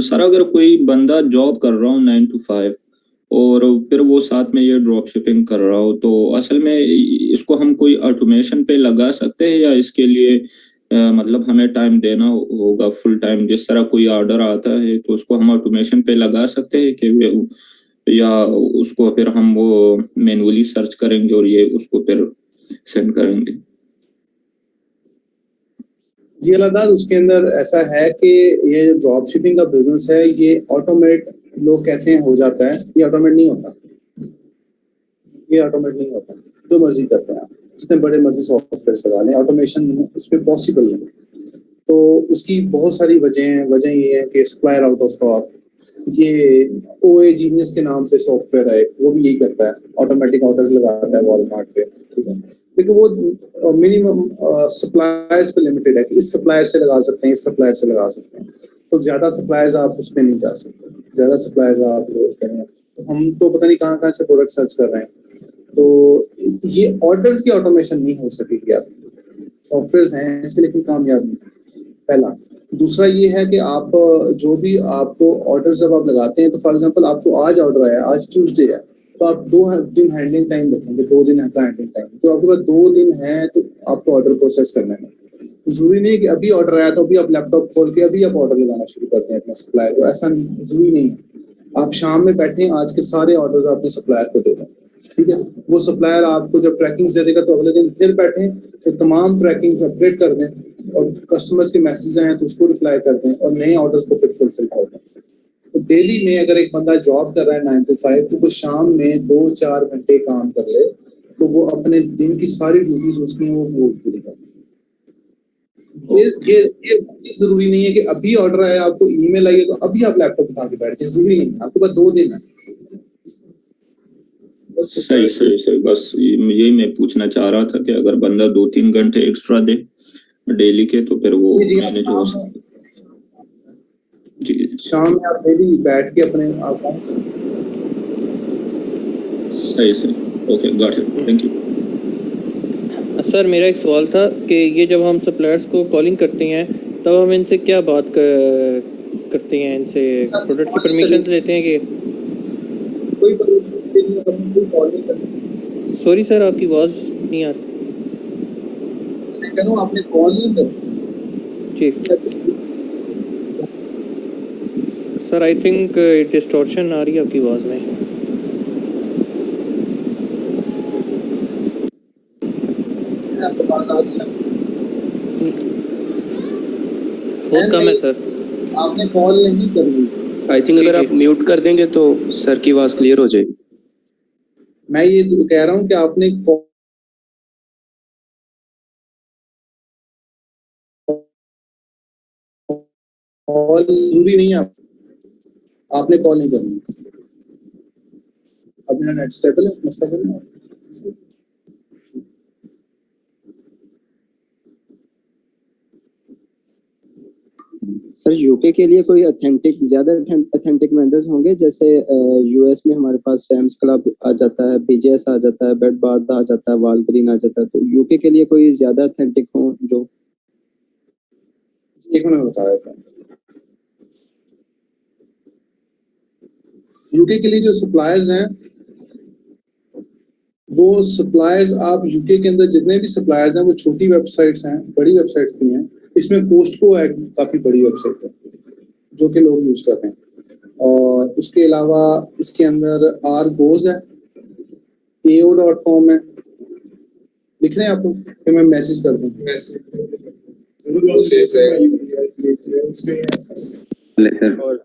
सर अगर कोई बंदा जॉब कर रहा हो 9 to 5 और फिर वो साथ में ये ड्रॉप शिपिंग कर रहा हो, तो असल में इसको हम कोई ऑटोमेशन पे लगा सकते हैं या इसके लिए मतलब हमें टाइम देना होगा फुल टाइम? जिस तरह कोई ऑर्डर आता है तो उसको हम ऑटोमेशन पे लगा सकते हैं कि या उसको फिर हम वो मैन्युअली सर्च करेंगे और ये उसको फिर सेंड करेंगे? जी अलादाद, उसके अंदर ऐसा है कि ये ड्रॉप शिपिंग का बिजनेस है, ये ऑटोमेट लोग कहते हैं हो जाता है, ये ऑटोमेट नहीं होता। ये ऑटोमेट नहीं होता, जो मर्जी करते हैं आप, जितने बड़े मर्जी सॉफ्टवेयर लगा लें, ऑटोमेशन उस पर पॉसिबल नहीं। तो उसकी बहुत सारी वजह हैं। वजह ये है कि सप्लायर आउट ऑफ स्टॉक, ये OA जीनियस के नाम पे सॉफ्टवेयर है, वो भी यही करता है, ऑटोमेटिक ऑर्डर्स लगाता है वॉलमार्ट पे। ठीक है, लेकिन वो मिनिमम सप्लायर्स पे लिमिटेड है कि इस सप्लायर से लगा सकते हैं, इस सप्लायर से लगा सकते हैं। तो ज्यादा सप्लायर्स आप उस पर नहीं जा सकते, ज्यादा सप्लायर्स आप करें तो हम तो पता नहीं कहाँ से प्रोडक्ट सर्च कर रहे हैं। तो ये ऑर्डर्स की ऑटोमेशन नहीं हो सकेगी। आप सॉफ्टवेयर हैं इसके, लेकिन कामयाब नहीं, पहला। दूसरा ये है कि आप जो भी आपको ऑर्डर जब आप लगाते हैं, तो फॉर एग्जांपल आपको आज ऑर्डर आया, आज ट्यूसडे है, तो आप 2 दिन हैंडलिंग टाइम रखेंगे, 2 दिन का हैंडलिंग टाइम। तो आपके पास 2 दिन है तो आपको ऑर्डर प्रोसेस करना है। जरूरी नहीं है कि अभी ऑर्डर आया तो अभी आप लैपटॉप खोल के अभी आप ऑर्डर लगाना शुरू करते हैं अपने सप्लायर को, ऐसा जरूरी नहीं है। आप शाम में बैठे, आज के सारे ऑर्डर्स अपने सप्लायर को दे दें। ठीक है, वो सप्लायर आपको जब ट्रैकिंग दे देगा तो अगले दिन फिर बैठे, तो तमाम ट्रैकिंग अपडेट कर दें और कस्टमर्स के मैसेज आए तो उसको रिप्लाई कर दें और नए ऑर्डर्स को फिर फुलफिल कर दें। तो डेली में अगर एक बंदा जॉब कर रहा है 9 to 5, तो वो शाम में 2-4 घंटे काम कर ले तो वो अपने दिन की सारी ड्यूटीज उसकी वो पूरी कर। ये जरूरी नहीं है कि अभी ऑर्डर आया, आपको ईमेल आई है तो अभी आप लैपटॉप उठा के बैठ जाए, जरूरी नहीं, आपके पास 2 दिन है। सही बस यही मैं पूछना चाह रहा था कि अगर बंदा 2-3 घंटे एक्स्ट्रा दे डेली के तो फिर वो मैनेज हो सकता। जी, शाम में आप डेली बैठ के अपने आप सही okay, got it, thank you. Sir मेरा एक सवाल था कि ये जब हम सप्लायर्स को कॉलिंग करते हैं तब हम इनसे क्या बात करते हैं? इनसे प्रोडक्ट की परमिशन लेते हैं कि कोई कॉल नहीं करते? सॉरी सर, आपकी आवाज़ नहीं आ रही। मैं कह रहा हूँ आपने कॉल नहीं करते? जी सर, आई थिंक डिस्टॉर्शन आ रही है आपकी आवाज़ में। बहुत कम है सर। आपने कॉल नहीं करनी। आई थिंक अगर आप म्यूट कर देंगे तो सर की आवाज़ क्लियर हो जाएगी। मैं ये कह रहा हूँ कि आपने कॉल जरूरी नहीं है, आपने कॉल नहीं करनी। अब मेरा नेट स्टेबल है, मसला नहीं है। सर यूके के लिए कोई ज्यादा ऑथेंटिक वेंडर्स होंगे, जैसे यूएस में हमारे पास सैम्स क्लब आ जाता है, बीजेएस आ जाता है, बेड बाथ आ जाता है, वालग्रीन आ जाता है, तो यूके के लिए कोई ज्यादा ऑथेंटिक हो जो? एक मिनट बताया था। यूके के लिए जो सप्लायर्स हैं, वो सप्लायर्स आप यूके के अंदर जितने भी सप्लायर्स हैं वो छोटी वेबसाइट्स हैं, बड़ी वेबसाइट्स भी हैं। इसमें कोस्टको है, काफी बड़ी वेबसाइट है जो कि लोग यूज कर रहे हैं। और उसके अलावा इसके अंदर आरगोज है, AO.com है। लिख रहे हैं आपको कि मैं मैसेज कर दूं? और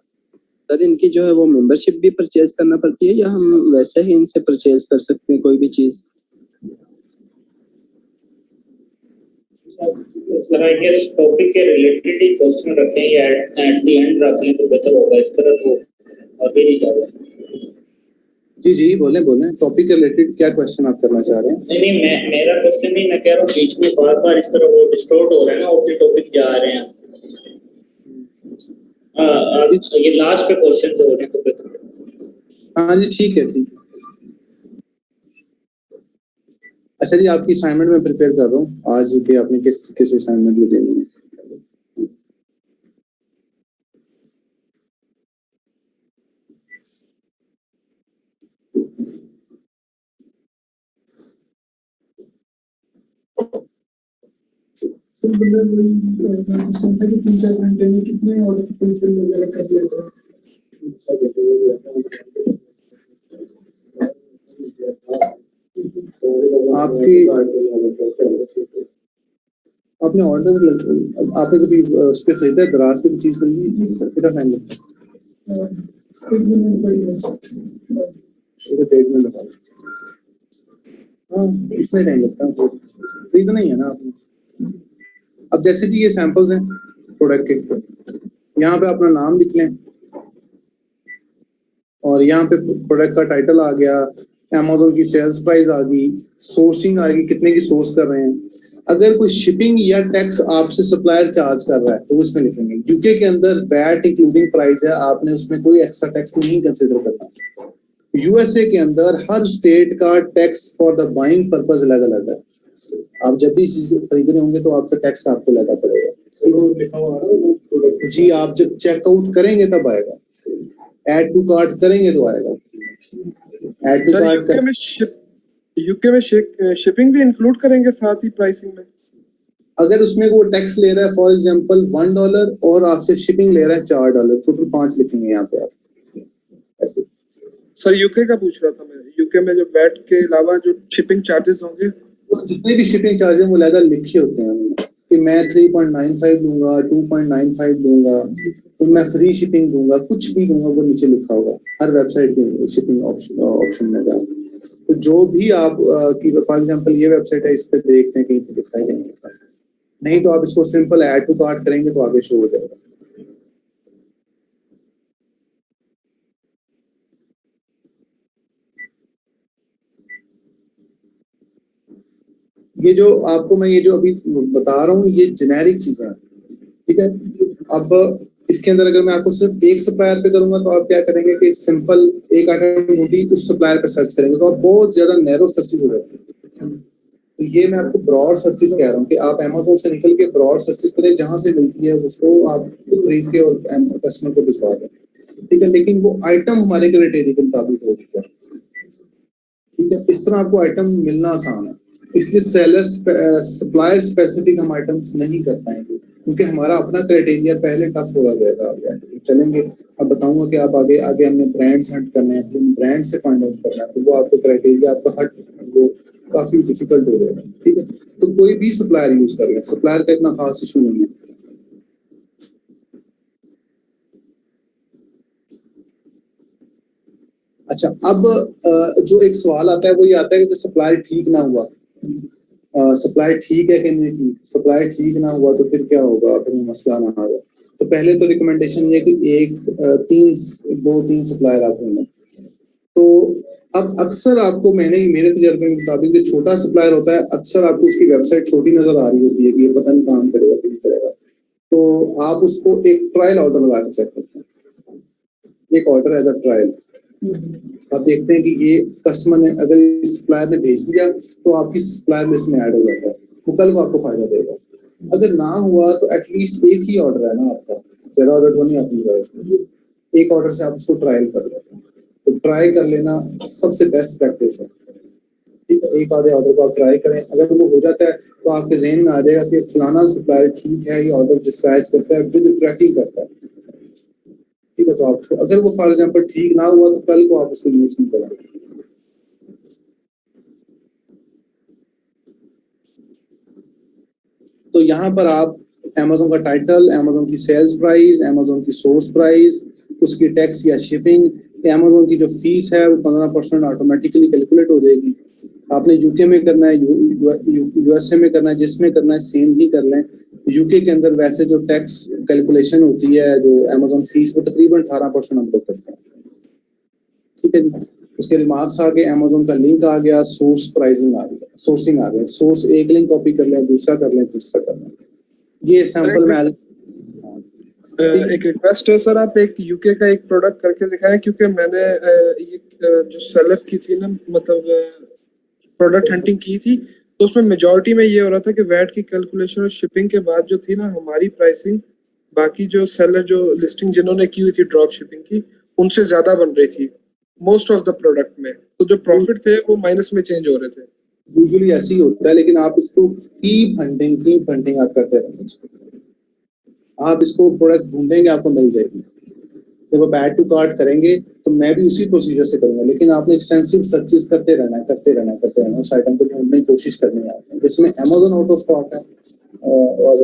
सर इनकी जो है वो मेंबरशिप भी परचेज करना पड़ती है या हम वैसे ही इनसे परचेज कर सकते हैं कोई भी चीज? सर आई गेस टॉपिक के रिलेटेड ही क्वेश्चन रखें या एट द एंड रख लें तो बेहतर होगा, इस तरह तो आगे नहीं जाएगा। जी जी बोलें टॉपिक के रिलेटेड क्या क्वेश्चन आप करना चाह रहे हैं? नहीं मेरा क्वेश्चन नहीं, मैं कह रहा हूँ बीच में बार इस तरह वो डिस्टॉर्ट हो रहा है ना, ऑफ द टॉपिक जा रहे हैं। ये लास्ट पे क्वेश्चन जो हो रहे हैं तो बेहतर। हाँ जी ठीक है। अच्छा जी, आपकी असाइनमेंट मैं प्रिपेयर कर रहा हूँ आज कि आपने किस तरीके से असाइनमेंट भी देनी है। सर मतलब संख्या के 3-4 घंटे में कितने ऑर्डर फुलफिल वगैरह कर लेते हैं? आपने ऑर्डर आपने कभी उस पर खरीदा है, दराज से चीज खरीदी? कितना टाइम लगता है? 1 मिनट लगा। हाँ इतना टाइम लगता है, खरीदना ही है ना आपने। अब जैसे जी ये सैंपल्स हैं प्रोडक्ट के, यहाँ पे अपना नाम लिख लें और यहाँ पे प्रोडक्ट का टाइटल आ गया, Amazon की सेल्स प्राइस आ गई, सोर्सिंग आ गई, कितने की सोर्स कर रहे हैं। अगर कोई शिपिंग या टैक्स आपसे सप्लायर चार्ज कर रहा है तो उसमें लिखेंगे। यूके के अंदर वैट इंक्लूडिंग प्राइस है, आपने उसमें कोई एक्स्ट्रा टैक्स नहीं कंसिडर करना। यूएसए के अंदर हर स्टेट का tax for the buying purpose अलग अलग है। आप जब भी चीज खरीद रहे होंगे तो आपका टैक्स आपको लगा पड़ेगा। जी आप जब चेकआउट करेंगे तब आएगा, ऐड टू कार्ट करेंगे तो आएगा। ऐड टू कार्ट यूके में शिपिंग भी इंक्लूड करेंगे साथ ही प्राइसिंग में? अगर उसमें वो टैक्स ले रहा है फॉर एग्जांपल $1 और आपसे शिपिंग ले रहा है $4, टोटल 5 लिखेंगे यहाँ पे आप ऐसे। सर यूके का पूछ रहा था मैं, यूके में जो वैट के अलावा जो शिपिंग चार्जेस होंगे, जितने भी शिपिंग चार्जेस वो अलग लिखे होते हैं कि मैं 3.95 दूंगा, 2.95 दूंगा, तो मैं फ्री शिपिंग दूंगा, कुछ भी दूंगा वो नीचे लिखा होगा हर वेबसाइट के शिपिंग ऑप्शन में जाए। तो जो भी आप की फॉर एग्जांपल ये वेबसाइट है, इस पे देखते हैं कहीं पे दिखाई देंगे, नहीं तो आप इसको सिंपल ऐड टू कार्ट करेंगे तो आगे शो हो जाएगा। ये जो आपको मैं ये जो अभी बता रहा हूँ ये जेनेरिक चीजें हैं, ठीक है। अब इसके अंदर अगर मैं आपको सिर्फ एक सप्लायर पे करूंगा तो आप क्या करेंगे कि सिंपल एक आइटम होगी उस सप्लायर पे सर्च करेंगे तो आप बहुत ज्यादा नैरो सर्चेज हो जाती है। तो ये मैं आपको ब्रॉड सर्चेज कह रहा हूँ कि आप Amazon से निकल के ब्रॉड सर्चेज करें, जहां से मिलती है उसको आप खरीद के और कस्टमर को भिजवा दें, ठीक है। लेकिन वो आइटम हमारे क्राइटेरिया के मुताबिक होगी, ठीक है। इस तरह आपको आइटम मिलना आसान है, इसलिए सप्लायर स्पेसिफिक हम आइटम्स नहीं कर पाएंगे क्योंकि हमारा अपना क्राइटेरिया पहले टफ होगा गया। चलेंगे अब बताऊंगा कि आप आगे हमने ब्रांड्स हट करने हैं, ब्रांड से फाइंड आउट करना है, तो वो आपको क्राइटेरिया आपका हट वो काफी डिफिकल्ट हो जाएगा, ठीक है। तो कोई भी सप्लायर यूज कर लें, सप्लायर का इतना खास इशू नहीं है। अच्छा अब जो एक सवाल आता है वो ये आता है कि सप्लायर ठीक ना हुआ, सप्लाई ठीक है कि नहीं ठीक, सप्लाई ठीक ना हुआ तो फिर क्या होगा, फिर मसला ना आ जाए। तो पहले तो रिकमेंडेशन ये कि 2-3 सप्लायर आप होंगे। तो अब अक्सर आपको मेरे तजर्बे के मुताबिक जो छोटा सप्लायर होता है अक्सर आपको उसकी वेबसाइट छोटी नजर आ रही होती है कि ये पता नहीं काम करेगा कि नहीं करेगा, तो आप उसको एक ट्रायल ऑर्डर लगा के चेक करते हैं, एक ऑर्डर एज अ ट्रायल। आप देखते हैं कि ये कस्टमर ने अगर सप्लायर ने भेज दिया तो आपकी सप्लायर लिस्ट में ऐड हो जाता है, वो कल को आपको फायदा देगा। अगर ना हुआ तो एटलीस्ट एक ही ऑर्डर है ना आपका, ज़्यादा ऑर्डर तो नहीं आपकी, एक ऑर्डर से आप उसको ट्रायल कर लेते हैं। तो ट्राई कर लेना सबसे बेस्ट प्रैक्टिस है, ठीक है। एक आधे ऑर्डर को आप ट्राई करें, अगर वो हो जाता है तो आपके जहन में आ जाएगा कि फलाना सप्लायर ठीक है, ये ऑर्डर डिस्पैच करता है, विद ट्रैकिंग करता है, ठीक है। तो आपको अगर वो फॉर एग्जांपल ठीक ना हुआ तो कल को आप उसको यूज नहीं करेंगे। तो यहाँ पर आप Amazon का टाइटल, Amazon की सेल्स प्राइस, Amazon की सोर्स प्राइस, उसकी टैक्स या शिपिंग, Amazon की जो फीस है वो 15% ऑटोमेटिकली कैलकुलेट हो जाएगी। आपने यूके में करना है, यूएसए में करना है, जिसमें करना है सेम ही कर लें। यूके के अंदर वैसे जो टैक्स कैलकुलेशन होती है, जो Amazon फीस, वो तकरीबन 18% हम लोग करते हैं, ठीक है जी। उसके रिमार्क्स आ गए, Amazon का लिंक आ गया, सोर्स प्राइसिंग आ गया, सोर्सिंग आ गया। सोर्स एक लिंक कॉपी कर लें, दूसरा कर लें, तीसरा कर लें। ये सैंपल में एक रिक्वेस्ट है सर, आप एक यूके का एक प्रोडक्ट करके दिखाएं, क्योंकि मैंने ये जो सेलर की थी ना, मतलब प्रोडक्ट हंटिंग की थी, तो उसमें मेजॉरिटी में ये हो रहा था कि वैट की कैलकुलेशन और शिपिंग के बाद जो थी ना हमारी प्राइसिंग, बाकी जो सेलर जो लिस्टिंग जिन्होंने की हुई थी ड्रॉप शिपिंग की, उनसे ज्यादा बन रही थी मोस्ट ऑफ द प्रोडक्ट में। तो जो प्रॉफिट थे वो माइनस में चेंज हो रहे थे। यूजुअली ऐसे ही होता है, लेकिन आप इसको कीप हंटिंग आप करते रहेंगे। आप इसको प्रोडक्ट ढूंढेंगे, आपको मिल जाएगी। जब आप ऐड टू कार्ट करेंगे तो मैं भी उसी प्रोसीजर से करूंगा, लेकिन आपने एक्सटेंसिव सर्चेस करते रहना उस आइटम को ढूंढने की कोशिश करनी है, जिसमें Amazon आउट ऑफ स्टॉक है और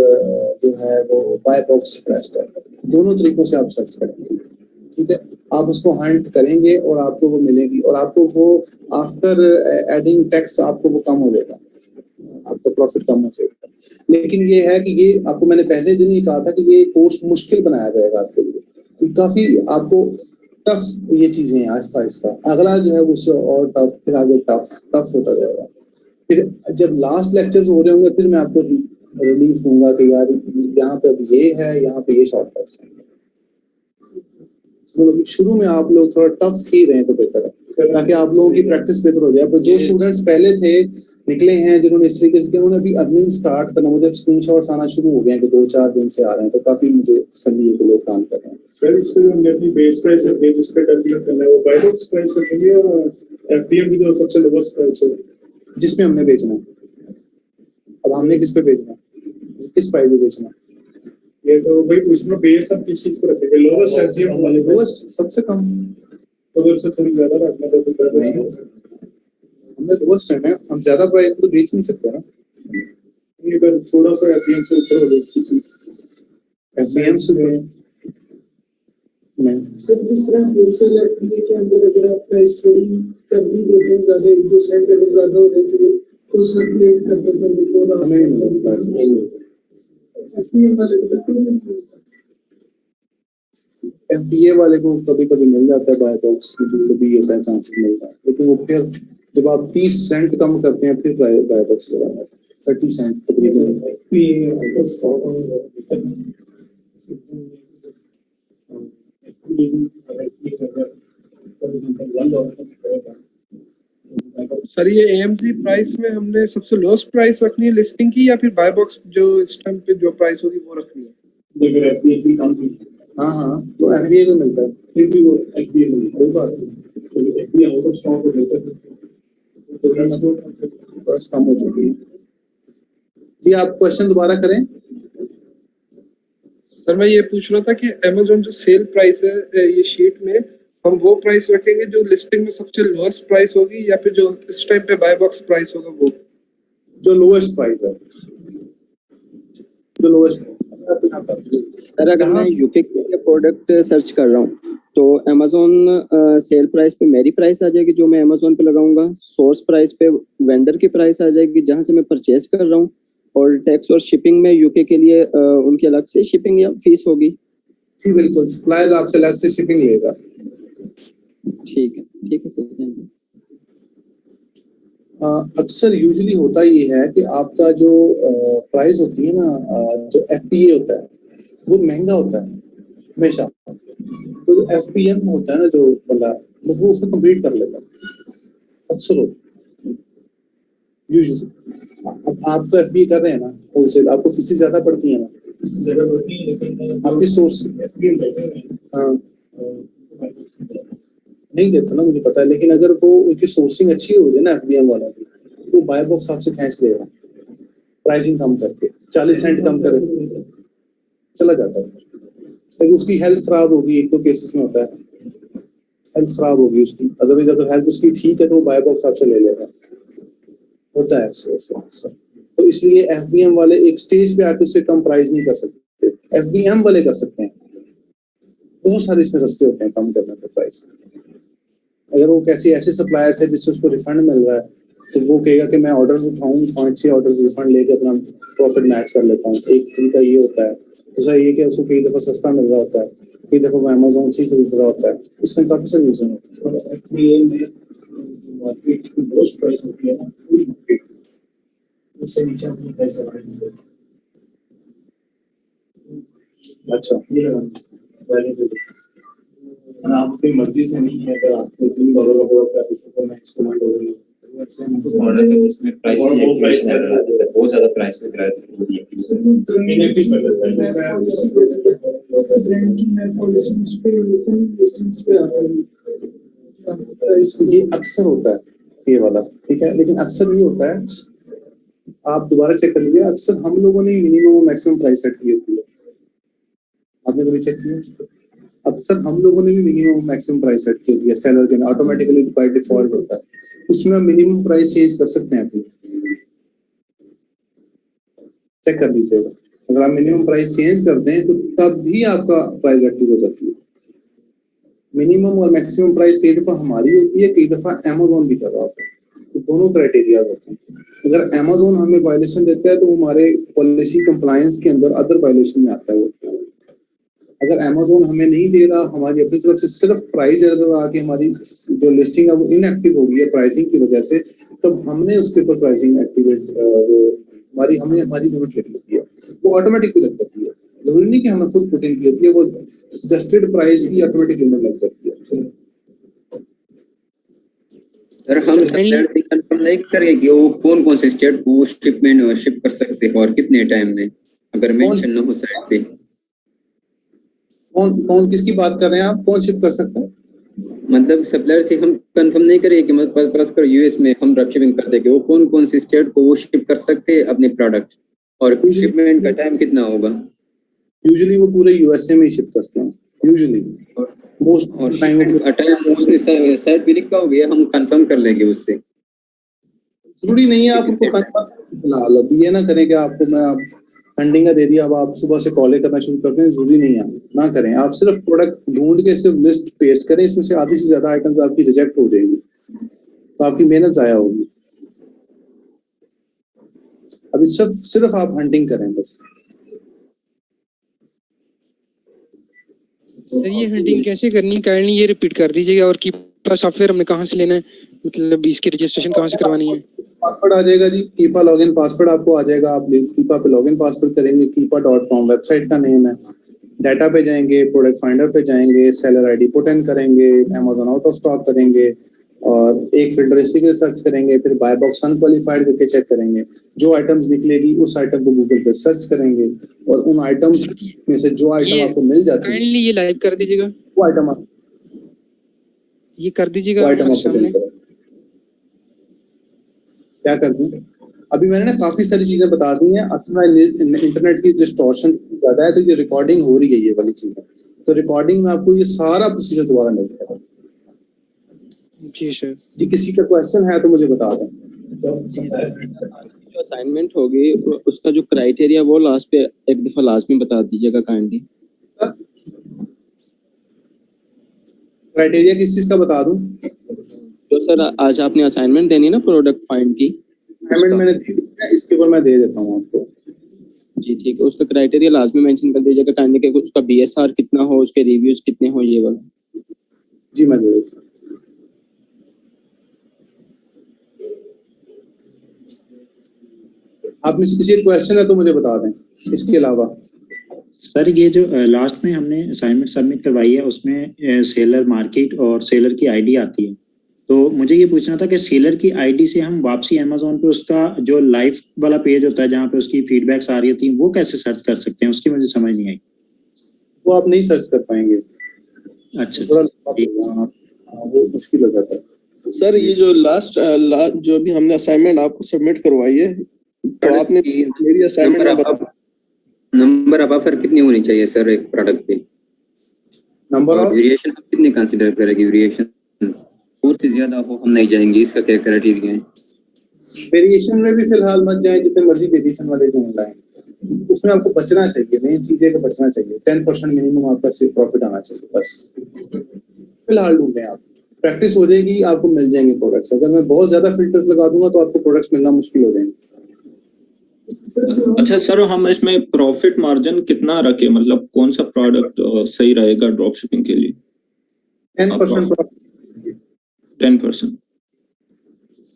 जो है वो बाय बॉक्स फ्रेश है। दोनों तरीकों से आप सर्च करेंगे, ठीक है। आप उसको हंट करेंगे और आपको वो मिलेगी, और आपको वो आफ्टर एडिंग टैक्स आपको वो कम हो जाएगा, आपका प्रॉफिट कम हो जाएगा। लेकिन ये है कि ये आपको मैंने पहले दिन ही कहा था कि ये कोर्स मुश्किल बनाया जाएगा आपके लिए, तो काफी आपको टफ ये चीजें हैं। आहिस्ता आहिस्ता अगला जो है उससे और टफ, फिर आगे टफ होता जाएगा। फिर जब लास्ट लेक्चर्स हो रहे होंगे फिर मैं आपको रिलीफ दूंगा कि यार यहाँ पे अब ये है, यहाँ पे ये शॉर्टकट्स हैं। शुरू में आप लोग थोड़ा टफ ही रहे तो बेहतर है, ताकि आप लोगों की प्रैक्टिस बेहतर हो जाए। पर जो स्टूडेंट्स पहले थे निकले हैं, जिन्होंने इस तरीके से उन्होंने अभी अर्निंग स्टार्ट करना, मुझे स्क्रीनशॉट्स आना शुरू हो गए हैं कि 2-4 दिन से आ रहे हैं, तो काफी मुझे सभी के लोग काम कर रहे हैं। सर इसके लिए हमने अपनी बेस प्राइस रखी है, जिस पे कैलकुलेट करना है, वो बाय बॉक्स प्राइस रखेंगे और एफडीएम की जो सबसे लोवेस्ट प्राइस है जिसमें हमने बेचना है। अब हमने किस पे बेचना है, किस प्राइस पे बेचना है, ये तो भाई पूछना बेस अब किस चीज को रखेंगे। लोवेस्ट एफडीएम वाले लोवेस्ट सबसे कम, तो अगर से थोड़ी ज्यादा रखना तो बेटर हमने लोवेस्ट है, हम ज्यादा प्राइस तो बेच नहीं सकते ना। ये अगर थोड़ा सा एफडीएम से ऊपर हो जाए किसी एफडीएम से नहीं सर, जिस तरह होलसेल एफडीए के अंदर अगर आप प्राइस थोड़ी कर भी देते हैं, ज्यादा 1-2% अगर ज्यादा हो जाए तो सर्कुलेट करते हैं बिल्कुल हमें नहीं मिलता है। एफडीए वाले को कभी कभी मिल जाता है बाय बॉक्स, कभी होता है चांसेस मिलता है, लेकिन वो फिर जब आप 30 सेंट कम करते हैं फिर बाय बॉक्स लगाना है 30 सेंट तकरीबन। सर ये एएमजी प्राइस में हमने सबसे लोएस्ट प्राइस रखनी है लिस्टिंग की, या फिर बाय बॉक्स जो इस टाइम पे जो प्राइस होगी वो रखनी है? हाँ तो एफडीए को मिलता है, फिर भी वो एफडीए मिलता है, कोई बात नहीं। एफडीए आउट ऑफ स्टॉक हो जाता है तो बस कम हो जाती है। जी आप क्वेश्चन दोबारा करें। सर मैं ये पूछ रहा था कि Amazon जो सेल प्राइस है ये शीट में हम वो प्राइस रखेंगे जो लिस्टिंग में सबसे लोएस्ट प्राइस होगी, या फिर जो इस टाइम पे बाय बॉक्स प्राइस होगा वो जो लोएस्ट प्राइस है, जो लोएस्ट। सर अगर मैं यूके के लिए प्रोडक्ट सर्च कर रहा हूँ तो Amazon सेल प्राइस पे मेरी प्राइस आ जाएगी जो मैं Amazon पे लगाऊंगा, सोर्स प्राइस पे वेंडर की प्राइस आ जाएगी जहां से मैं परचेज कर रहा हूँ, और टैक्स और शिपिंग में यूके के लिए उनकी अलग से शिपिंग या फीस होगी। जी बिल्कुल, सप्लायर आपसे अलग से शिपिंग लेगा। ठीक है सर, थैंक यू। अक्सर यूजुअली होता ये है कि आपका जो प्राइस होती है ना, जो एफपीए होता है, वो महंगा होता है हमेशा। तो जो FBM होता है ना जो बंदा, वो उसको कम्पीट कर लेता है अक्सर होता है यूजुअली। अब आप तो FBA कर रहे हैं ना होलसेल, आपको फीसें ज्यादा पड़ती है ना, आपकी सोर्स हाँ नहीं देता ना, मुझे पता है, लेकिन अगर वो उनकी सोर्सिंग अच्छी हो जाए ना FBM वाला की, तो बाय बॉक्स आपसे खींच लेगा प्राइसिंग कम करके, 40 सेंट कम करे चला जाता है। लेकिन उसकी हेल्थ खराब होगी, एक दो केसेस में होता है हेल्थ खराब होगी उसकी, अदरवाइज अगर हेल्थ उसकी ठीक है तो वो बाय बॉक्स आपसे ले लेगा, होता है अक्सर। तो इसलिए FBM वाले एक स्टेज पे आके उससे कम प्राइस नहीं कर सकते, FBM वाले कर सकते हैं। बहुत सारे इसमें रास्ते होते हैं कम करने का प्राइस। अगर वो कैसे ऐसे सप्लायर्स है जिससे उसको रिफंड मिल रहा है, तो वो कहेगा कि मैं ऑर्डर्स उठाऊं, 5-6 ऑर्डर्स रिफंड लेके अपना प्रॉफिट मैच कर लेता हूँ। एक तरीका ये होता है। दूसरा ये कि उसको कई दफा सस्ता मिल रहा होता है, कई दफा वो अमेज़न से खरीद रहा होता है, उसमें काफी सारे रीजन होते हैं। FBA में मार्केट की बेस्ट प्राइस होती है ना, उससे नीचे अपनी प्राइस अवॉइड नहीं करते। अच्छा आप अपनी मर्जी से नहीं है, अगर आपको $3 का उसको मैक्स कमांड हो गई उसमें प्राइस की एक्टिवेशन एरर आता है, बहुत ज्यादा प्राइस में कराया तो वो इनएक्टिव कर देता है। ये अक्सर होता है ये वाला, ठीक है, लेकिन अक्सर ये होता है, आप दोबारा चेक कर लीजिए, अक्सर हम लोगों ने मिनिमम और मैक्सिमम प्राइस सेट की होती है। आपने कभी चेक किया? अक्सर हम लोगों ने भी मिनिमम मैक्सिमम प्राइस सेट की होती है, सेलर के ऑटोमेटिकली बाय डिफॉल्ट होता है, उसमें हम मिनिमम प्राइस चेंज कर सकते हैं अपनी, चेक कर लीजिएगा। अगर आप मिनिमम प्राइस चेंज करते हैं तो तब भी आपका प्राइस एक्टिव हो जाती है। मिनिमम और मैक्सिमम प्राइस कई दफा हमारी होती है, कई दफा अमेज़न भी कर रहा होता है, तो दोनों क्राइटेरिया होते हैं। अगर अमेज़न हमें वायलेशन देता है तो हमारे पॉलिसी कंप्लायंस के अंदर अदर वायलेशन में आता है वो। अगर अमेज़न हमें नहीं दे रहा, हमारी अपनी तरफ से सिर्फ प्राइस एरर आके हमारी जो लिस्टिंग है वो इनएक्टिव हो गई है प्राइसिंग की वजह से, तब हमने उसके ऊपर प्राइसिंग एक्टिवेट हमने हमारी लिमिट लिख होती है, वो ऑटोमेटिक लग जाती है। जरूरी नहीं कि हमें खुद पुट इन की होती है, वो सजेस्टेड प्राइस की ऑटोमेटिक लिमिट लग जाती है। सर हम सप्लायर से कंफर्म नहीं करेंगे कि वो कौन कौन से स्टेट को शिपमेंट शिप कर सकते हैं और कितने टाइम में, अगर मेंशन न हो साइड पे। कौन किसकी बात कर रहे हैं आप, कौन शिप कर सकता है? मतलब सप्लायर से हम कंफर्म नहीं करेंगे कि मतलब परस्पर यूएस में हम ड्रॉप शिपिंग कर देंगे, वो कौन कौन से स्टेट को वो शिप कर सकते हैं अपने प्रोडक्ट, और शिपमेंट का टाइम कितना होगा? यूजुअली वो पूरे यूएसए में शिप करते हैं यूजुअली, मोस्ट टाइम उसने साइड पे लिखा होगा, हम कंफर्म कर लेंगे उससे। जरूरी नहीं है आप उनको फिलहाल अभी ये ना करें कि आपको मैं फंडिंग का दे दिया, अब आप सुबह से कॉलें करना शुरू करते हैं, जरूरी नहीं है ना करें। आप सिर्फ प्रोडक्ट ढूंढ के सिर्फ लिस्ट पेस्ट करें, इसमें से आधी से ज्यादा आइटम्स आपकी रिजेक्ट हो जाएगी तो आपकी मेहनत जाया होगी। अभी सिर्फ आप हंटिंग करें बस। सर ये हंटिंग कैसे करनी है, काइंडली ये रिपीट कर दीजिएगा, और कीपा सॉफ्टवेयर हमने कहाँ से लेना है, मतलब इसकी रजिस्ट्रेशन कहाँ से करवानी है? पासवर्ड आ जाएगा जी, कीपा लॉगिन पासवर्ड आपको आ जाएगा, आप कीपा पे लॉगिन पासवर्ड करेंगे, कीपा.com वेबसाइट का नेम है। डाटा पे जाएंगे, प्रोडक्ट फाइंडर पे जाएंगे, सेलर आईडी पुट इन करेंगे, अमेज़न आउट ऑफ स्टॉक करेंगे, और एक फिल्टर इसी के सर्च करेंगे, फिर बाय बॉक्स अनक्वालिफाइड करके चेक करेंगे। जो आइटम्स निकलेगी उस आइटम को गूगल पे सर्च करेंगे, और उन आइटम्स में से जो आइटम आपको मिल जाती है काइंडली ये लाइव कर दीजिएगा, वो आइटम ये कर दीजिएगा आइटम हमारे सामने। क्या कर दूं? अभी मैंने ना काफी सारी चीजें बता दी हैं, असल में इंटरनेट की डिस्टॉर्शन ज्यादा है, तो ये रिकॉर्डिंग हो रही है ये वाली चीजें, तो रिकॉर्डिंग में आपको ये सारा प्रोसीजर दोबारा मिल जाएगा। जी सर। जी किसी का क्वेश्चन है तो मुझे बता दें। जो असाइनमेंट होगी उसका जो क्राइटेरिया वो लास्ट पे एक दफा लास्ट में बता दीजिएगा काइंडली। क्राइटेरिया किस चीज का बता दूं? तो सर आज आपने असाइनमेंट देनी ना प्रोडक्ट फाइंड की, असाइनमेंट मैंने दी है, इसके ऊपर मैं दे देता हूँ आपको। जी ठीक है, उसका क्राइटेरिया लाजमी मेंशन कर दीजिएगा काइंडली कि उसका बीएसआर कितना हो, उसके रिव्यूज कितने हो, ये वाला। जी मैं दे देता हूँ। आप में से किसी क्वेश्चन है तो मुझे बता दें इसके अलावा। सर ये जो लास्ट में हमने असाइनमेंट सबमिट करवाई है उसमें सेलर मार्केट और सेलर की आईडी आती है, तो मुझे ये पूछना था कि सेलर की आईडी से हम वापसी अमेजोन पे उसका जो लाइव वाला पेज होता है जहाँ पे उसकी फीडबैक्स आ रही होती है वो कैसे सर्च कर सकते हैं, उसकी मुझे समझ नहीं आई। वो आप नहीं सर्च कर पाएंगे। अच्छा थोड़ा वो मुश्किल हो जाता है। सर ये जो लास्ट जो अभी हमने असाइनमेंट आपको सबमिट करवाई है, तो आपने मेरी असाइनमेंट नंबर ऑफ ऑफर कितनी होनी चाहिए सर एक प्रोडक्ट पे? नंबर ऑफ वेरिएशन कितनी कंसीडर करेगी? वेरिएशन और से ज्यादा हो हम नहीं जाएंगे, इसका क्या क्राइटेरिया है? वेरिएशन में भी फिलहाल मत जाए, जितने मर्जी वेरिएशन वाले जो ऑनलाइन, उसमें आपको बचना चाहिए, मेन चीज है कि बचना चाहिए। 10% मिनिमम आपका प्रॉफिट आना चाहिए बस। फिलहाल ढूंढें आप, प्रैक्टिस हो जाएगी, आपको मिल जाएंगे प्रोडक्ट्स। अगर मैं बहुत ज्यादा फिल्टर्स लगा दूंगा तो आपको प्रोडक्ट्स मिलना मुश्किल हो जाएंगे। अच्छा सर, हम इसमें प्रॉफिट मार्जिन कितना रखें, मतलब कौन सा प्रोडक्ट सही रहेगा ड्रॉप शिपिंग के लिए? 10% 10%।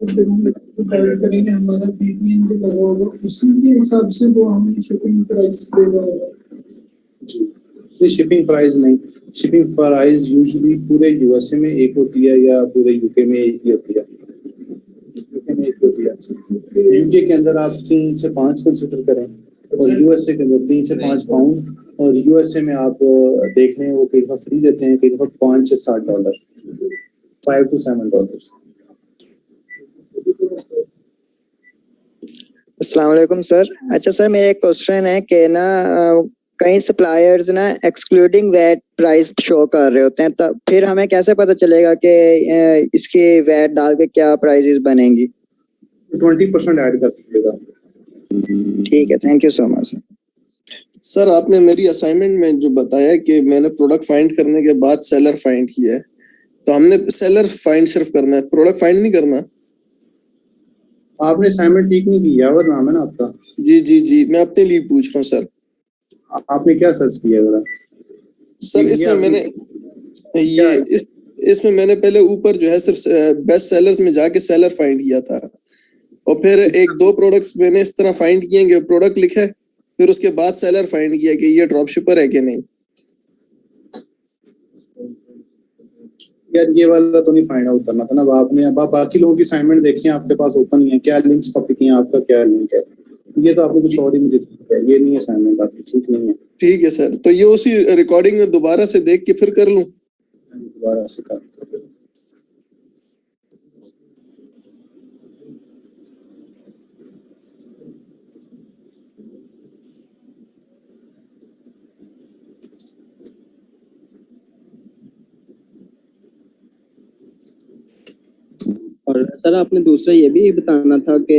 करेंगे हमारा पीपीएन जो लगा होगा उसी के हिसाब से वो हमें शिपिंग प्राइस देगा। जी, शिपिंग प्राइस नहीं, शिपिंग प्राइस यूजुअली पूरे यूएसए में एक होती है या पूरे यूके में एक ही होती है। यूके के अंदर आप 3 से 5 कंसिडर करें और यूएसए के अंदर 3 से 5 पाउंड, और यूएसए में आप देख लें वो कई दफा फ्री देते हैं, कई दफा $5 से $7, $5 to $7। अस्सलाम वालेकुम सर। अच्छा सर, मेरा एक क्वेश्चन है कि ना कई सप्लायर्स ना एक्सक्लूडिंग वैट प्राइस शो कर रहे होते हैं, तब फिर हमें कैसे पता चलेगा कि इसकी वैट डाल के क्या प्राइसेस बनेंगी? 20% ऐड कर दीजिएगा। ठीक है, thank you so much. Sir आपने मेरी असाइनमेंट में जो बताया कि मैंने प्रोडक्ट फाइंड करने के बाद सेलर फाइंड किया है, तो हमने सेलर फाइंड सिर्फ करना है, प्रोडक्ट फाइंड नहीं करना। आपने असाइनमेंट ठीक नहीं किया, और नाम है ना आपका? जी जी जी, मैं अपने लिए पूछ रहा हूँ सर। आपने क्या सर्च किया जरा? सर इसमें मैंने इसमें मैंने पहले ऊपर जो है सिर्फ बेस्ट सेलर्स में जाके सेलर फाइंड किया था, और फिर 1-2 प्रोडक्ट्स मैंने इस तरह फाइंड किए कि प्रोडक्ट लिखा है, फिर उसके बाद सेलर फाइंड किया कि ये ड्रॉप शिपर है कि नहीं। यार ये वाला तो नहीं फाइंड आउट करना था ना आपने। अब आप बाकी लोगों की असाइनमेंट देखिए, आपके पास ओपन ही है, क्या लिंक्स कॉपी किए हैं, आपका क्या लिंक है, ये तो आपने कुछ और ही मुझे दिया है, ये नहीं असाइनमेंट आपकी ठीक नहीं है। ठीक है सर, तो ये उसी रिकॉर्डिंग में दोबारा से देख के फिर कर लूं? दोबारा से कर। और सर आपने दूसरा ये भी बताना था कि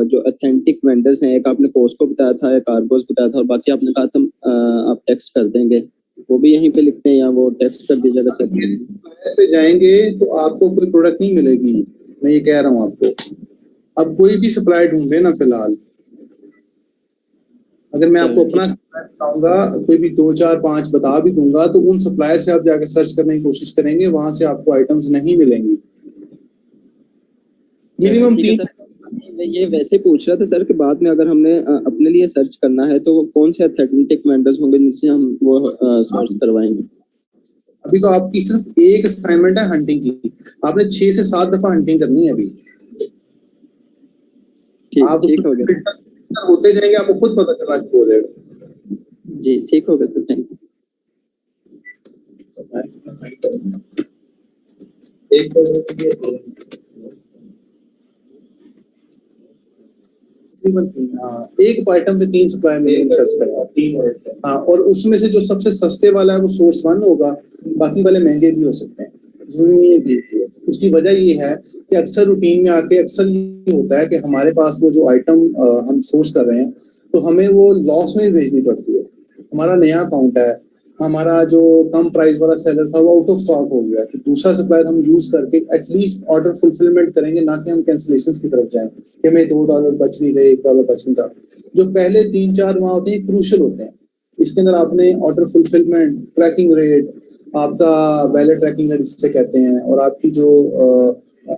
जो ऑथेंटिक वेंडर्स हैं, एक आपने कोस्को बताया था, एक आर्गोस बताया था, और बाकी आपने कहा था आप टेक्स्ट कर देंगे, वो भी यहीं पे लिखते हैं या वो टेक्स्ट कर दीजिएगा सर? पे जाएंगे तो आपको कोई प्रोडक्ट नहीं मिलेगी, मैं ये कह रहा हूँ आपको। अब कोई भी सप्लाई ढूंढे ना फिलहाल, अगर मैं आपको अपना बताऊंगा, कोई भी 2, 4, 5 बता भी दूंगा, तो उन सप्लायर से आप जाकर सर्च करने की कोशिश करेंगे, वहां से आपको आइटम्स नहीं मिलेंगी। मिनिमम 3। मैं ये वैसे पूछ रहा था सर कि बाद में अगर हमने अपने लिए सर्च करना है तो कौन से ऑथेंटिक वेंडर्स होंगे जिनसे हम वो सोर्स करवाएंगे? अभी तो आपकी सिर्फ एक असाइनमेंट है हंटिंग की, आपने 6 से 7 दफा हंटिंग करनी है अभी। आप ठीक हो गया, होते जाएंगे, आपको खुद पता चला हो जाएगा। जी ठीक हो गया सर, थैंक यू। एक आइटम पे 3 सप्लाई में सर्च करें। हाँ, और उसमें से जो सबसे सस्ते वाला है वो सोर्स 1 होगा, बाकी वाले महंगे भी हो सकते हैं, जरूरी नहीं है कि। उसकी वजह ये है कि अक्सर रूटीन में आके अक्सर ये होता है कि हमारे पास वो जो आइटम हम सोर्स कर रहे हैं तो हमें वो लॉस में भेजनी पड़ती है। हमारा नया अकाउंट है, हमारा जो कम प्राइस वाला सेलर था वो आउट ऑफ स्टॉक हो गया, तो दूसरा सप्लायर हम यूज करके एटलीस्ट ऑर्डर फुलफिलमेंट करेंगे, ना कि हम कैंसिलेशंस की तरफ जाएं कि हमें $2 बच नहीं गए, $1 बच नहीं था। जो पहले 3-4 वहाँ होते हैं क्रूशियल होते हैं। इसके अंदर आपने ऑर्डर फुलफिलमेंट, ट्रैकिंग रेट, आपका वैलेट ट्रैकिंग रेट जिसे कहते हैं, और आपकी जो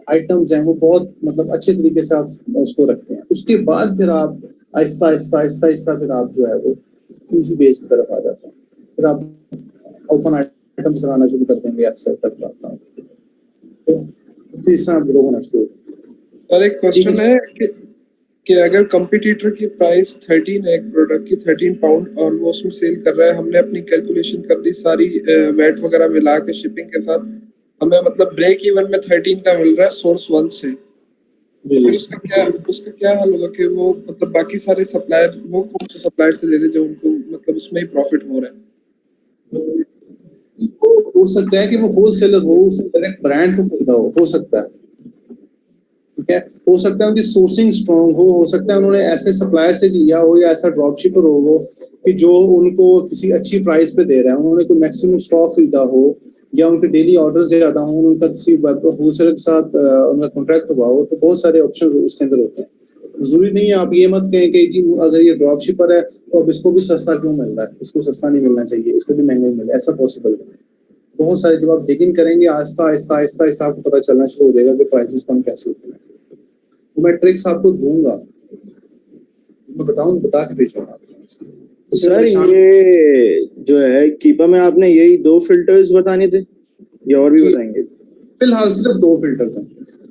आइटम्स हैं वो बहुत मतलब अच्छे तरीके से आप उसको रखते हैं। उसके बाद फिर आप आहिस्ता आहिस्ता फिर आप जो है वो एक्सक्लूसिव बेस की तरफ आ जाता है, फिर आप ओपन आइटम्स लगाना शुरू कर देंगे एक्सेल तक जाता है, तो इस तरह ग्रो होना शुरू। और एक क्वेश्चन है कि अगर कंपटीटर की प्राइस 13 है एक प्रोडक्ट की 13 पाउंड और वो उसमें सेल कर रहा है, हमने अपनी कैलकुलेशन कर ली सारी वैट वगैरह मिला के शिपिंग के साथ, हमें मतलब ब्रेक इवन में 13 का मिल रहा है सोर्स 1 से, तो फिर उसका क्या हाल होगा कि वो मतलब बाकी सारे सप्लायर वो कौन से सप्लायर से ले रहे जो उनको मतलब उसमें ही प्रॉफिट हो रहा है? हो सकता है कि वो होलसेलर हो, उससे डायरेक्ट ब्रांड से खरीदा हो सकता है, ठीक है, हो सकता है उनकी सोर्सिंग स्ट्रांग हो सकता है उन्होंने ऐसे सप्लायर से लिया हो या ऐसा ड्रॉप शिपर हो वो कि जो उनको किसी अच्छी प्राइस पे दे रहा है, उन्होंने कोई मैक्सिमम स्टॉक खरीदा हो या उनके डेली ऑर्डर ज्यादा हो, उनका किसी होलसेलर के साथ उनका कॉन्ट्रैक्ट हुआ हो, तो बहुत सारे ऑप्शन उसके अंदर होते हैं। जरूरी नहीं है आप ये मत कहें कि जी अगर ये ड्रॉप शिपर है तो अब इसको भी सस्ता क्यों मिल रहा है, इसको सस्ता नहीं मिलना चाहिए, इसको भी महंगा ही मिले, ऐसा पॉसिबल नहीं। बहुत सारे जब आप डिगिंग करेंगे आहिस्ता आहिस्ता आहिस्ता आहिस्ता आपको पता चलना शुरू हो जाएगा कि प्राइसेस कम कैसे होते हैं। तो मैं ट्रिक्स आपको दूंगा, मैं बता के भेजूंगा। सर ये जो है कीपा में आपने यही 2 फिल्टर्स बताने थे या और भी बताएंगे? फिलहाल सिर्फ 2 फिल्टर हैं,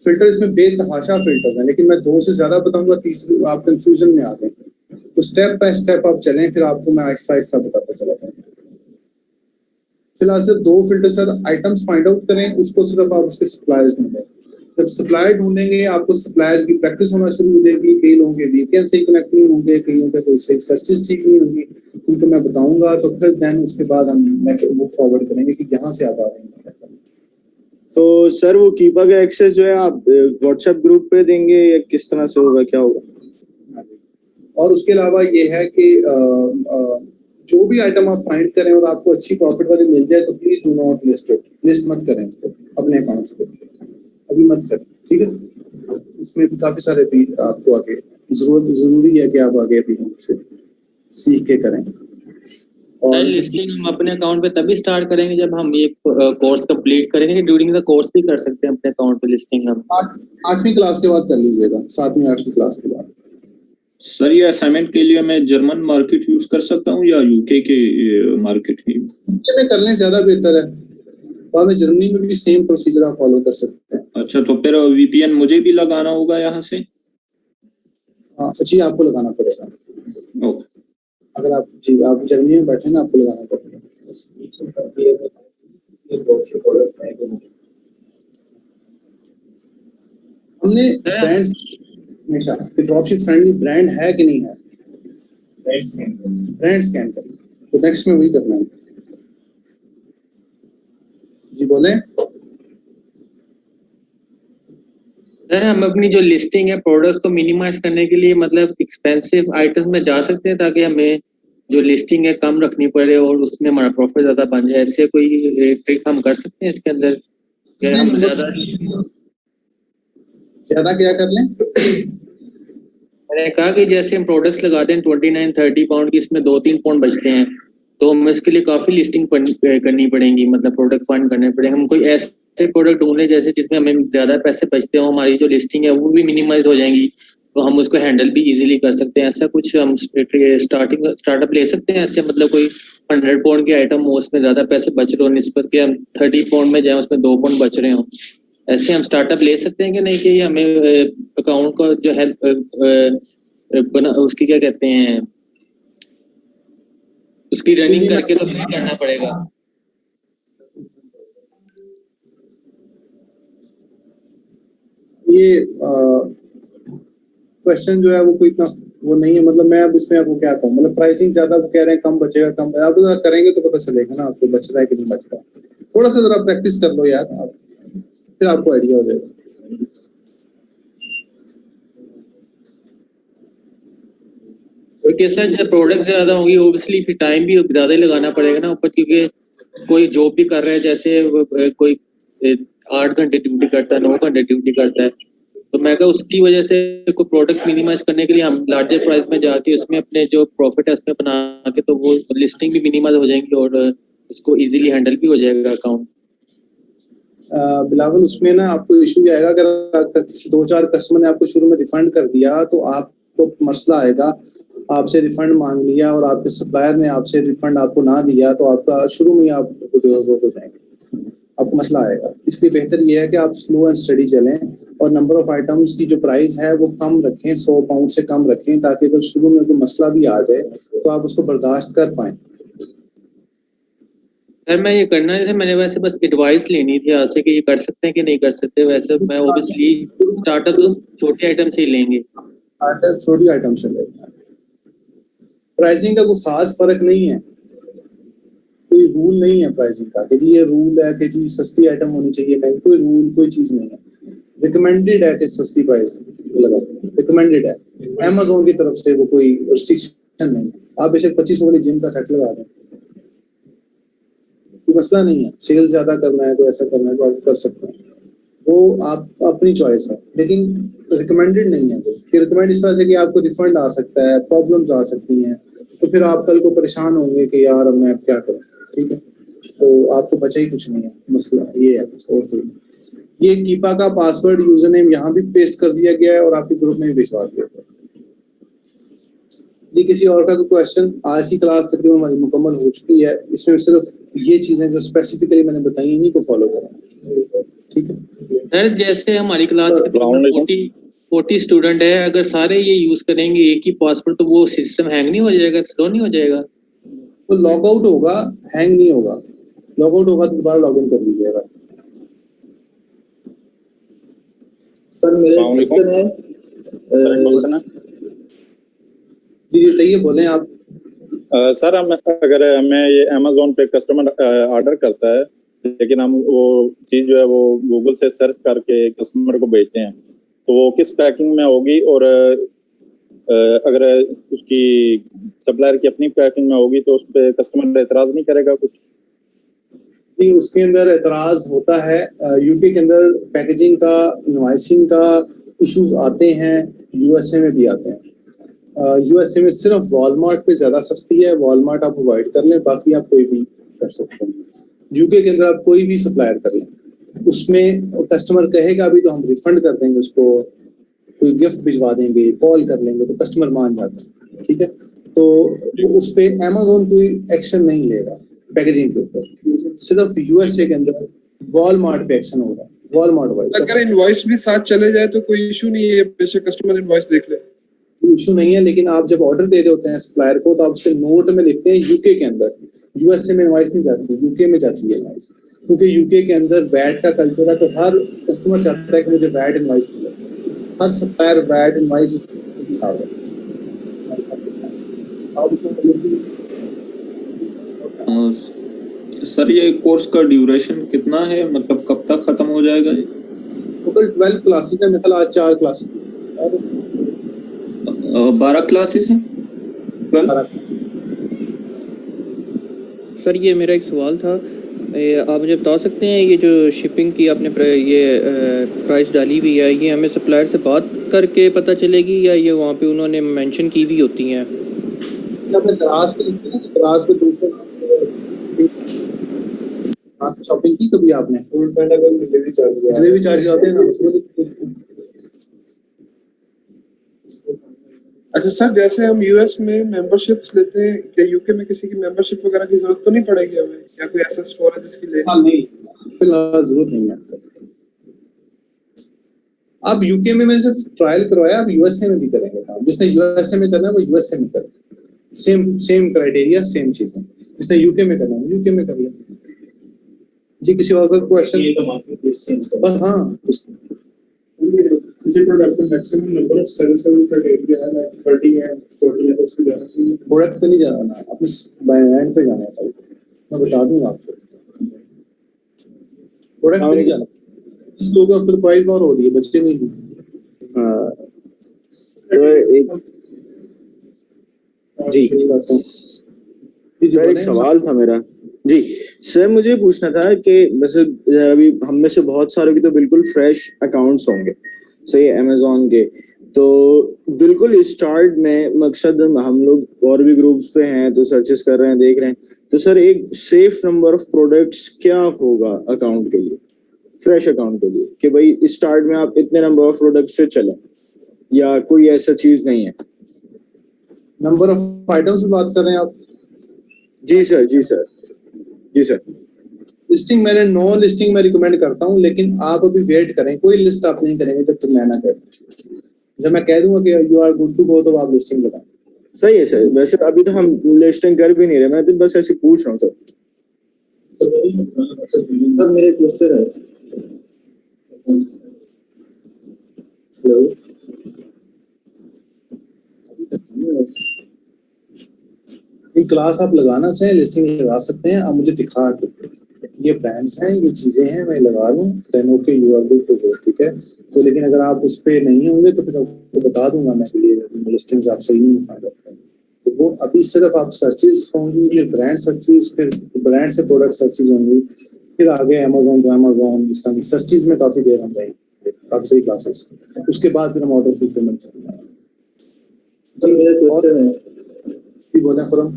फिल्टर इसमें बेतहाशा फिल्टर हैं, लेकिन मैं 2 से ज्यादा बताऊंगा, तीसरी आप कंफ्यूजन में आ गए, तो स्टेप बाय स्टेप आप चलें, फिर आपको मैं आहिस्ता आहिस्ता बताता चला जाऊंगा। फिलहाल सिर्फ 2 filter sir, items find out करें, उसको सिर्फ आप उसके सप्लायर्स ढूंढें, जब सप्लायर ढूंढेंगे आपको सप्लायर्स की प्रैक्टिस होना शुरू हो जाएगी, कई लोगों के वीपीएन से कनेक्ट नहीं होंगे, कईयों के कोई से सर्चेस ठीक नहीं होंगी, उनको मैं बताऊंगा, तो फिर देन उसके बाद हम मूव फॉरवर्ड करेंगे कि यहाँ से आप आ रहे हैं। तो सर वो कीपा का एक्सेस जो है आप व्हाट्सएप ग्रुप पे देंगे या किस तरह से होगा, क्या होगा? और उसके अलावा ये है कि जो भी आइटम आप फाइंड करें और आपको अच्छी प्रॉफिट वाली मिल जाए तो प्लीज डू नॉट लिस्ट मत करें उसको अपने अकाउंट्स पे, अभी मत करें, ठीक है। इसमें भी काफी सारे भी आपको आगे जरूरी है कि आप आगे अभी हमसे सीख के करें। सर लिस्टिंग हम अपने अकाउंट पे तभी स्टार्ट करेंगे जब हम ये कोर्स कंप्लीट करेंगे, कि ड्यूरिंग द कोर्स भी कर सकते हैं अपने अकाउंट पे लिस्टिंग? हम 8वीं क्लास के बाद कर लीजिएगा, 7वीं 8वीं क्लास के बाद। सर ये असाइनमेंट के लिए मैं जर्मन मार्केट यूज कर सकता हूँ या यूके के मार्केट ही कर लें, ज्यादा बेहतर है। बाद में जर्मनी में भी सेम प्रोसीजर आप फॉलो कर सकते हैं। अच्छा, तो फिर वीपीएन मुझे भी लगाना होगा यहाँ से? हाँ जी, आपको लगाना पड़ेगा। ओके, अगर आप जर्मनी में बैठे ना, आपको लगाना पड़ेगा। हमने ब्रांड हमेशा ड्रॉपशिप फ्रेंडली ब्रांड है कि नहीं है, ब्रांड स्कैन करें, तो नेक्स्ट में वही करना है। जी बोले सर, हम अपनी जो लिस्टिंग है प्रोडक्ट्स को मिनिमाइज करने के लिए मतलब एक्सपेंसिव आइटम्स में जा सकते हैं ताकि हमें जो लिस्टिंग है कम रखनी पड़े और उसमें हमारा प्रॉफिट ज्यादा बन जाए, ऐसे कोई ट्रिक हम कर सकते हैं इसके अंदर? हम ज्यादा क्या कर लें? मैंने कहा कि जैसे हम प्रोडक्ट्स लगाते हैं 29-30 पाउंड की, इसमें 2-3 पाउंड बचते हैं, तो हमें इसके लिए काफी लिस्टिंग करनी पड़ेगी, मतलब प्रोडक्ट फंड करने पड़ेंगे। हम कोई ऐसे प्रोडक्ट ढूंढे जैसे जिसमें हमें ज्यादा पैसे बचते हो, हमारी जो लिस्टिंग है वो भी मिनिमाइज हो जाएंगी, तो हम उसको हैंडल भी इजीली कर सकते हैं। ऐसा कुछ हम स्टार्टअप ले सकते हैं ऐसे, मतलब कोई 100 पाउंड की आइटम हो, उसमें ज्यादा पैसे बच रहे हो निस्बत के हम 30 पाउंड में जाए उसमें 2 पाउंड बच रहे हो, ऐसे हम स्टार्टअप ले सकते हैं कि नहीं? कि हमें अकाउंट का जो है उसकी क्या कहते हैं, उसकी रनिंग करके तो नहीं करना पड़ेगा? ये क्वेश्चन जो है वो कोई इतना वो नहीं है, मतलब मैं अब इसमें आपको क्या कहूँ, मतलब प्राइसिंग ज्यादा वो कह रहे हैं कम बचेगा, कम आप करेंगे तो पता चलेगा ना आपको बच रहा है कि नहीं बच रहा। थोड़ा सा जरा प्रैक्टिस कर लो यार आप, फिर आपको आइडिया हो जाएगा। क्योंकि सर जब प्रोडक्ट ज्यादा होंगी ओब्वियसली फिर टाइम भी ज्यादा ही लगाना पड़ेगा ना ऊपर, क्योंकि कोई जॉब भी कर रहा है, जैसे कोई 8 घंटे ड्यूटी करता है, 9 घंटे ड्यूटी करता है, तो मैं कहा उसकी वजह से कोई प्रोडक्ट मिनिमाइज करने के लिए हम लार्जर प्राइस में जाके उसमें अपने जो प्रॉफिट है उसमें बना के, तो वो लिस्टिंग भी मिनिमाइज हो जाएंगी और उसको इजीली हैंडल भी हो जाएगा अकाउंट। बिलावल, उसमें ना आपको इशू आएगा, अगर किसी 2-4 कस्टमर ने आपको शुरू में रिफंड कर दिया तो आपको मसला आएगा आपसे रिफंड मांग लिया और आपके सप्लायर ने आपसे रिफंड आपको ना दिया, तो आपका शुरू में ही आप हो जाएंगे, आपको मसला आएगा। इसलिए बेहतर ये है कि आप स्लो एंड स्टडी चलें और नंबर ऑफ आइटम्स की जो प्राइस है वो कम रखें, 100 पाउंड से कम रखें, ताकि अगर शुरू में कोई मसला भी आ जाए तो आप उसको बर्दाश्त कर पाएं। सर मैं ये करना नहीं था, मैंने वैसे बस एडवाइस लेनी थी आपसे कि ये कर सकते हैं कि नहीं कर सकते। वैसे मैं ऑब्वियसली स्टार्टअप तो छोटे आइटम से ही लेंगे, छोटी आइटम से लेंगे। प्राइसिंग का कोई खास फर्क नहीं है, कोई रूल नहीं है प्राइसिंग का कि जी ये रूल है कि जी सस्ती आइटम होनी चाहिए, नहीं, कोई रूल कोई चीज नहीं है। रिकमेंडेड है कि सस्ती प्राइस लगा, रिकमेंडेड है Amazon की तरफ से, वो कोई रिस्ट्रिक्शन नहीं है। आप बेशक 2500 वाली जिम का सेट लगा दें, कोई मसला नहीं है। सेल्स ज्यादा करना है तो ऐसा करना है तो आप कर सकते हैं, वो आप अपनी चॉइस है, लेकिन रिकमेंडेड नहीं है। कि रिकमेंड इस तरह से कि आपको रिफंड आ सकता है, प्रॉब्लम्स आ सकती हैं, तो फिर आप कल को परेशान होंगे कि यार अब मैं अब क्या करूँ, ठीक है। तो आपको बचा ही कुछ नहीं है, मसला ये है। और तो ये कीपा का पासवर्ड यूजर नेम यहाँ भी पेस्ट कर दिया गया है और आपके ग्रुप में भी भिजवा दिया गया है जी। किसी और का कोई क्वेश्चन? आज की क्लास तकरीबन हमारी मुकम्मल हो चुकी है, इसमें सिर्फ ये चीजें जो स्पेसिफिकली मैंने बताई इन्हीं को फॉलो करें, ठीक है। सर जैसे हमारी क्लास के 40 स्टूडेंट है, अगर सारे ये यूज करेंगे एक ही पासवर्ड, तो वो सिस्टम हैंग नहीं हो जाएगा, स्लो नहीं हो जाएगा? तो लॉग आउट होगा, हैंग नहीं होगा। लॉग आउट होगा तो दोबारा लॉग इन कर लीजिएगा। सर मेरा क्वेश्चन है जी बताइए, बोलें आप। सर हम अगर मैं ये अमेजोन पे कस्टमर ऑर्डर करता है, लेकिन हम वो चीज जो है वो गूगल से सर्च करके कस्टमर को भेजते हैं, तो वो किस पैकिंग में होगी? और अगर उसकी सप्लायर की अपनी पैकिंग में होगी तो उस पर कस्टमर एतराज नहीं करेगा कुछ? जी उसके अंदर एतराज होता है। यूके के अंदर पैकेजिंग का, इनवॉइसिंग का इश्यूज आते हैं, यूएसए में भी आते हैं। यूएसए में सिर्फ वॉलमार्ट पे ज्यादा सख्ती है, वॉलमार्ट आप अवॉइड कर लें, बाकी आप कोई भी कर सकते हैं। यूके के अंदर आप कोई भी सप्लायर कर लें, उसमें कस्टमर कहेगा अभी तो हम रिफंड कर देंगे उसको, कोई गिफ्ट भिजवा देंगे, कॉल कर लेंगे, तो कस्टमर मान जाता है, ठीक है। तो उस पे Amazon कोई एक्शन नहीं लेगा पैकेजिंग के ऊपर, सिर्फ यूएसए के अंदर वॉलमार्ट पे एक्शन होगा। वॉलमार्ट वाइज अगर इनवॉइस भी साथ चले जाए तो कोई इशू नहीं है, बेशक कस्टमर इनवॉइस देख ले, इशू नहीं है। लेकिन आप जब ऑर्डर दे रहे होते हैं सप्लायर को, तो आप उसके नोट में लिखते हैं यूके के अंदर, यूएसए में इनवॉइस नहीं जाती, यूके में जाती है इनवॉइस, क्योंकि यूके के अंदर वैट का कल्चर है। तो हर कस्टमर चाहता है कि मुझे वैट इनवॉइस मिले, हर सप्लायर वैट इनवॉइस। सर ये कोर्स का ड्यूरेशन कितना है, मतलब कब तक खत्म हो जाएगा? टोटल 12 क्लासेस है, मेरे ख्याल आज 4 क्लासेस और 12 क्लासेस हैं। सर ये मेरा एक सवाल था, आप मुझे बता सकते हैं ये जो शिपिंग की आपने ये प्राइस डाली हुई है, ये हमें सप्लायर से बात करके पता चलेगी या ये वहाँ पे उन्होंने मेंशन की भी होती हैं? आपने दराज पे दूसरे शॉपिंग की कभी आपने? डिलीवरी चार्ज आते हैं ना उसको। अच्छा सर, जैसे हम यूएस में मेंबरशिप्स लेते हैं, क्या यूके में किसी की मेंबरशिप वगैरह की जरूरत तो नहीं पड़ेगी हमें, या कोई ऐसा स्टोर है जिसकी ले? नहीं, फिलहाल जरूरत नहीं है। आप यूके में मैंने सिर्फ ट्रायल करवाया, आप यूएसए में भी करेंगे काम। जिसने यूएसए में करना है वो यूएसए में करे, सेम क्राइटेरिया सेम चीजें। जिसने यूके में करना है यूके में कर ले जी। किसी और का क्वेश्चन? हाँ, किसी प्रोडक्ट में मैक्सिमम नंबर ऑफ सेल्स का क्राइटेरिया है, लाइक 30 है 40 है, तो उसको जाना चाहिए। प्रोडक्ट पे नहीं जाना ना, अपने ब्रांड पे जाना है। मैं बता दूंगा आपको, प्रोडक्ट पे नहीं जाना। इस लोगों का फिर प्राइस और हो रही है, बच्चे नहीं। हाँ तो जी सर एक सवाल था मेरा जी। सर मुझे पूछना था कि वैसे अभी हम में से बहुत सारे की तो बिल्कुल फ्रेश अकाउंट्स होंगे सही अमेजोन के, तो बिल्कुल स्टार्ट में मकसद हम लोग और भी ग्रुप्स पे हैं तो सर्चेस कर रहे हैं, देख रहे हैं, तो सर एक सेफ नंबर ऑफ प्रोडक्ट्स क्या होगा अकाउंट के लिए, फ्रेश अकाउंट के लिए, कि भाई स्टार्ट में आप इतने नंबर ऑफ प्रोडक्ट्स से चलें, या कोई ऐसा चीज नहीं है? नंबर ऑफ आइटम्स की बात कर रहे हैं आप? जी सर, जी सर, जी सर। लिस्टिंग मैंने नो लिस्टिंग मैं रिकमेंड करता हूँ, लेकिन आप अभी वेट करें, कोई लिस्ट आप नहीं करेंगे जब तक मैं ना करूं। जब मैं कह दूंगा कि you are good to go तो आप लिस्टिंग लगाएं। सही है सर, वैसे अभी तो हम लिस्टिंग कर भी नहीं रहे, मैं तो बस ऐसे पूछ रहा हूँ सर। सर मेरे क्वेश्चन है, हेलो, इन क्लास आप लगाना चाहें लिस्टिंग लगा सकते हैं, आप मुझे दिखा के ये ब्रांड्स हैं, ये चीजें हैं, मैं लगा दूं, then okay you are good to go, ठीक है। तो लेकिन अगर आप उस पे नहीं होंगे तो फिर आपको बता दूंगा मैं कि ये लिस्टिंग्स आप सही नहीं फाइंड आउट करें। तो वो अभी सिर्फ आप सर्चेज होंगी, फिर ब्रांड सर्चेज, फिर ब्रांड से प्रोडक्ट सर्चेज होंगी, फिर आगे अमेजोन सर्चेज में काफी देर हम रहेंगे, काफी सही क्लासेस, उसके बाद फिर हम ऑर्डर फुलफिलमेंट करेंगे। सर मेरा क्वेश्चन है, बोला फॉरम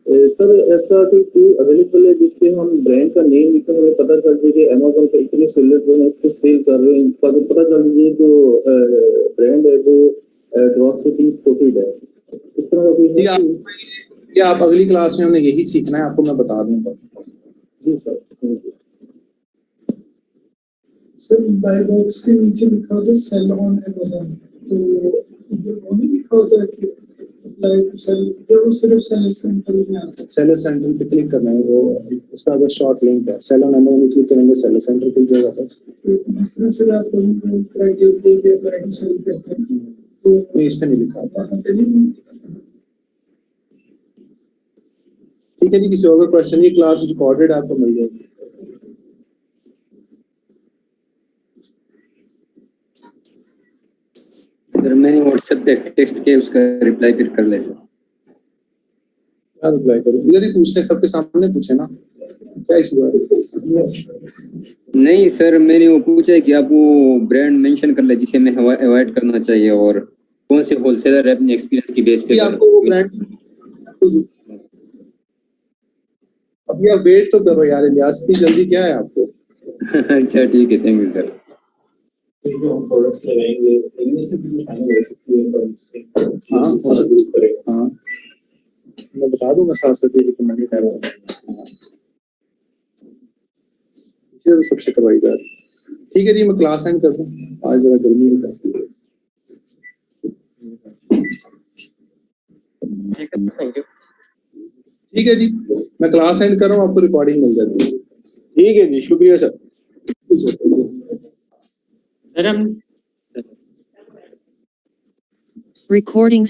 सर ऐसा कोई टूल अवेलेबल है जिसपे हम ब्रांड का नेम लिख कर हमें पता चल जाए कि अमेजोन पे इतने सेलर जो है इसको सेल कर रहे हैं, ताकि पता चल जाए जो ब्रांड है वो ड्रॉप शिपिंग सपोर्टेड है, इस तरह का कोई जी? आप अगली क्लास में हमने यही सीखना है, आपको मैं बता दूंगा। जी sir, thank you. Sir bye box के नीचे लिखा होता है सेल ऑन अमेज़न, तो वो नहीं लिखा होता है कि अप्लाई टू सेल, या वो सिर्फ सेलर सेंटर में आता है? सेलर सेंटर पे क्लिक करना है, वो उसका अगर शॉर्ट लिंक है, सेल ऑन अमेज़न क्लिक करेंगे, सेलर सेंटर खुल जाएगा। तो जिस तरह से आप क्राइटेरिया के अप्लाई टू सेल करते हैं तो इस पे नहीं लिखा होता। ठीक है जी, किसी और का क्वेश्चन? ये क्लास रिकॉर्डेड आपको मिल जाएगी। सर मैंने व्हाट्सएप पे टेक्स्ट के उसका रिप्लाई फिर कर ले सर। क्या रिप्लाई करूं? इधर ही पूछने, सबके सामने पूछे ना, क्या इशू है? नहीं सर, मैंने वो पूछा है कि आप वो ब्रांड मेंशन कर ले जिसे हमें अवॉइड करना चाहिए, और कौन से होलसेलर है अपने एक्सपीरियंस की बेस पे आपको वो ब्रांड, अभी आप वेट तो करो यार, इलियास इतनी जल्दी क्या है आपको? अच्छा ठीक है, थैंक यू सर। जो हम प्रोडक्ट्स लगाएंगे इनमें से भी फाइनल हो सकती है, हाँ हो सकती है, हाँ मैं बता दूंगा साथ साथ ही, मैं नहीं कह रहा हूँ, तो सबसे करवाई जा रही। ठीक है जी, मैं क्लास एंड कर दूं, आज जरा गर्मी भी काफी है। Thank you. ठीक है जी, मैं क्लास एंड कर रहा हूँ, आपको रिकॉर्डिंग मिल जाती है। ठीक है जी, शुक्रिया सर। Recording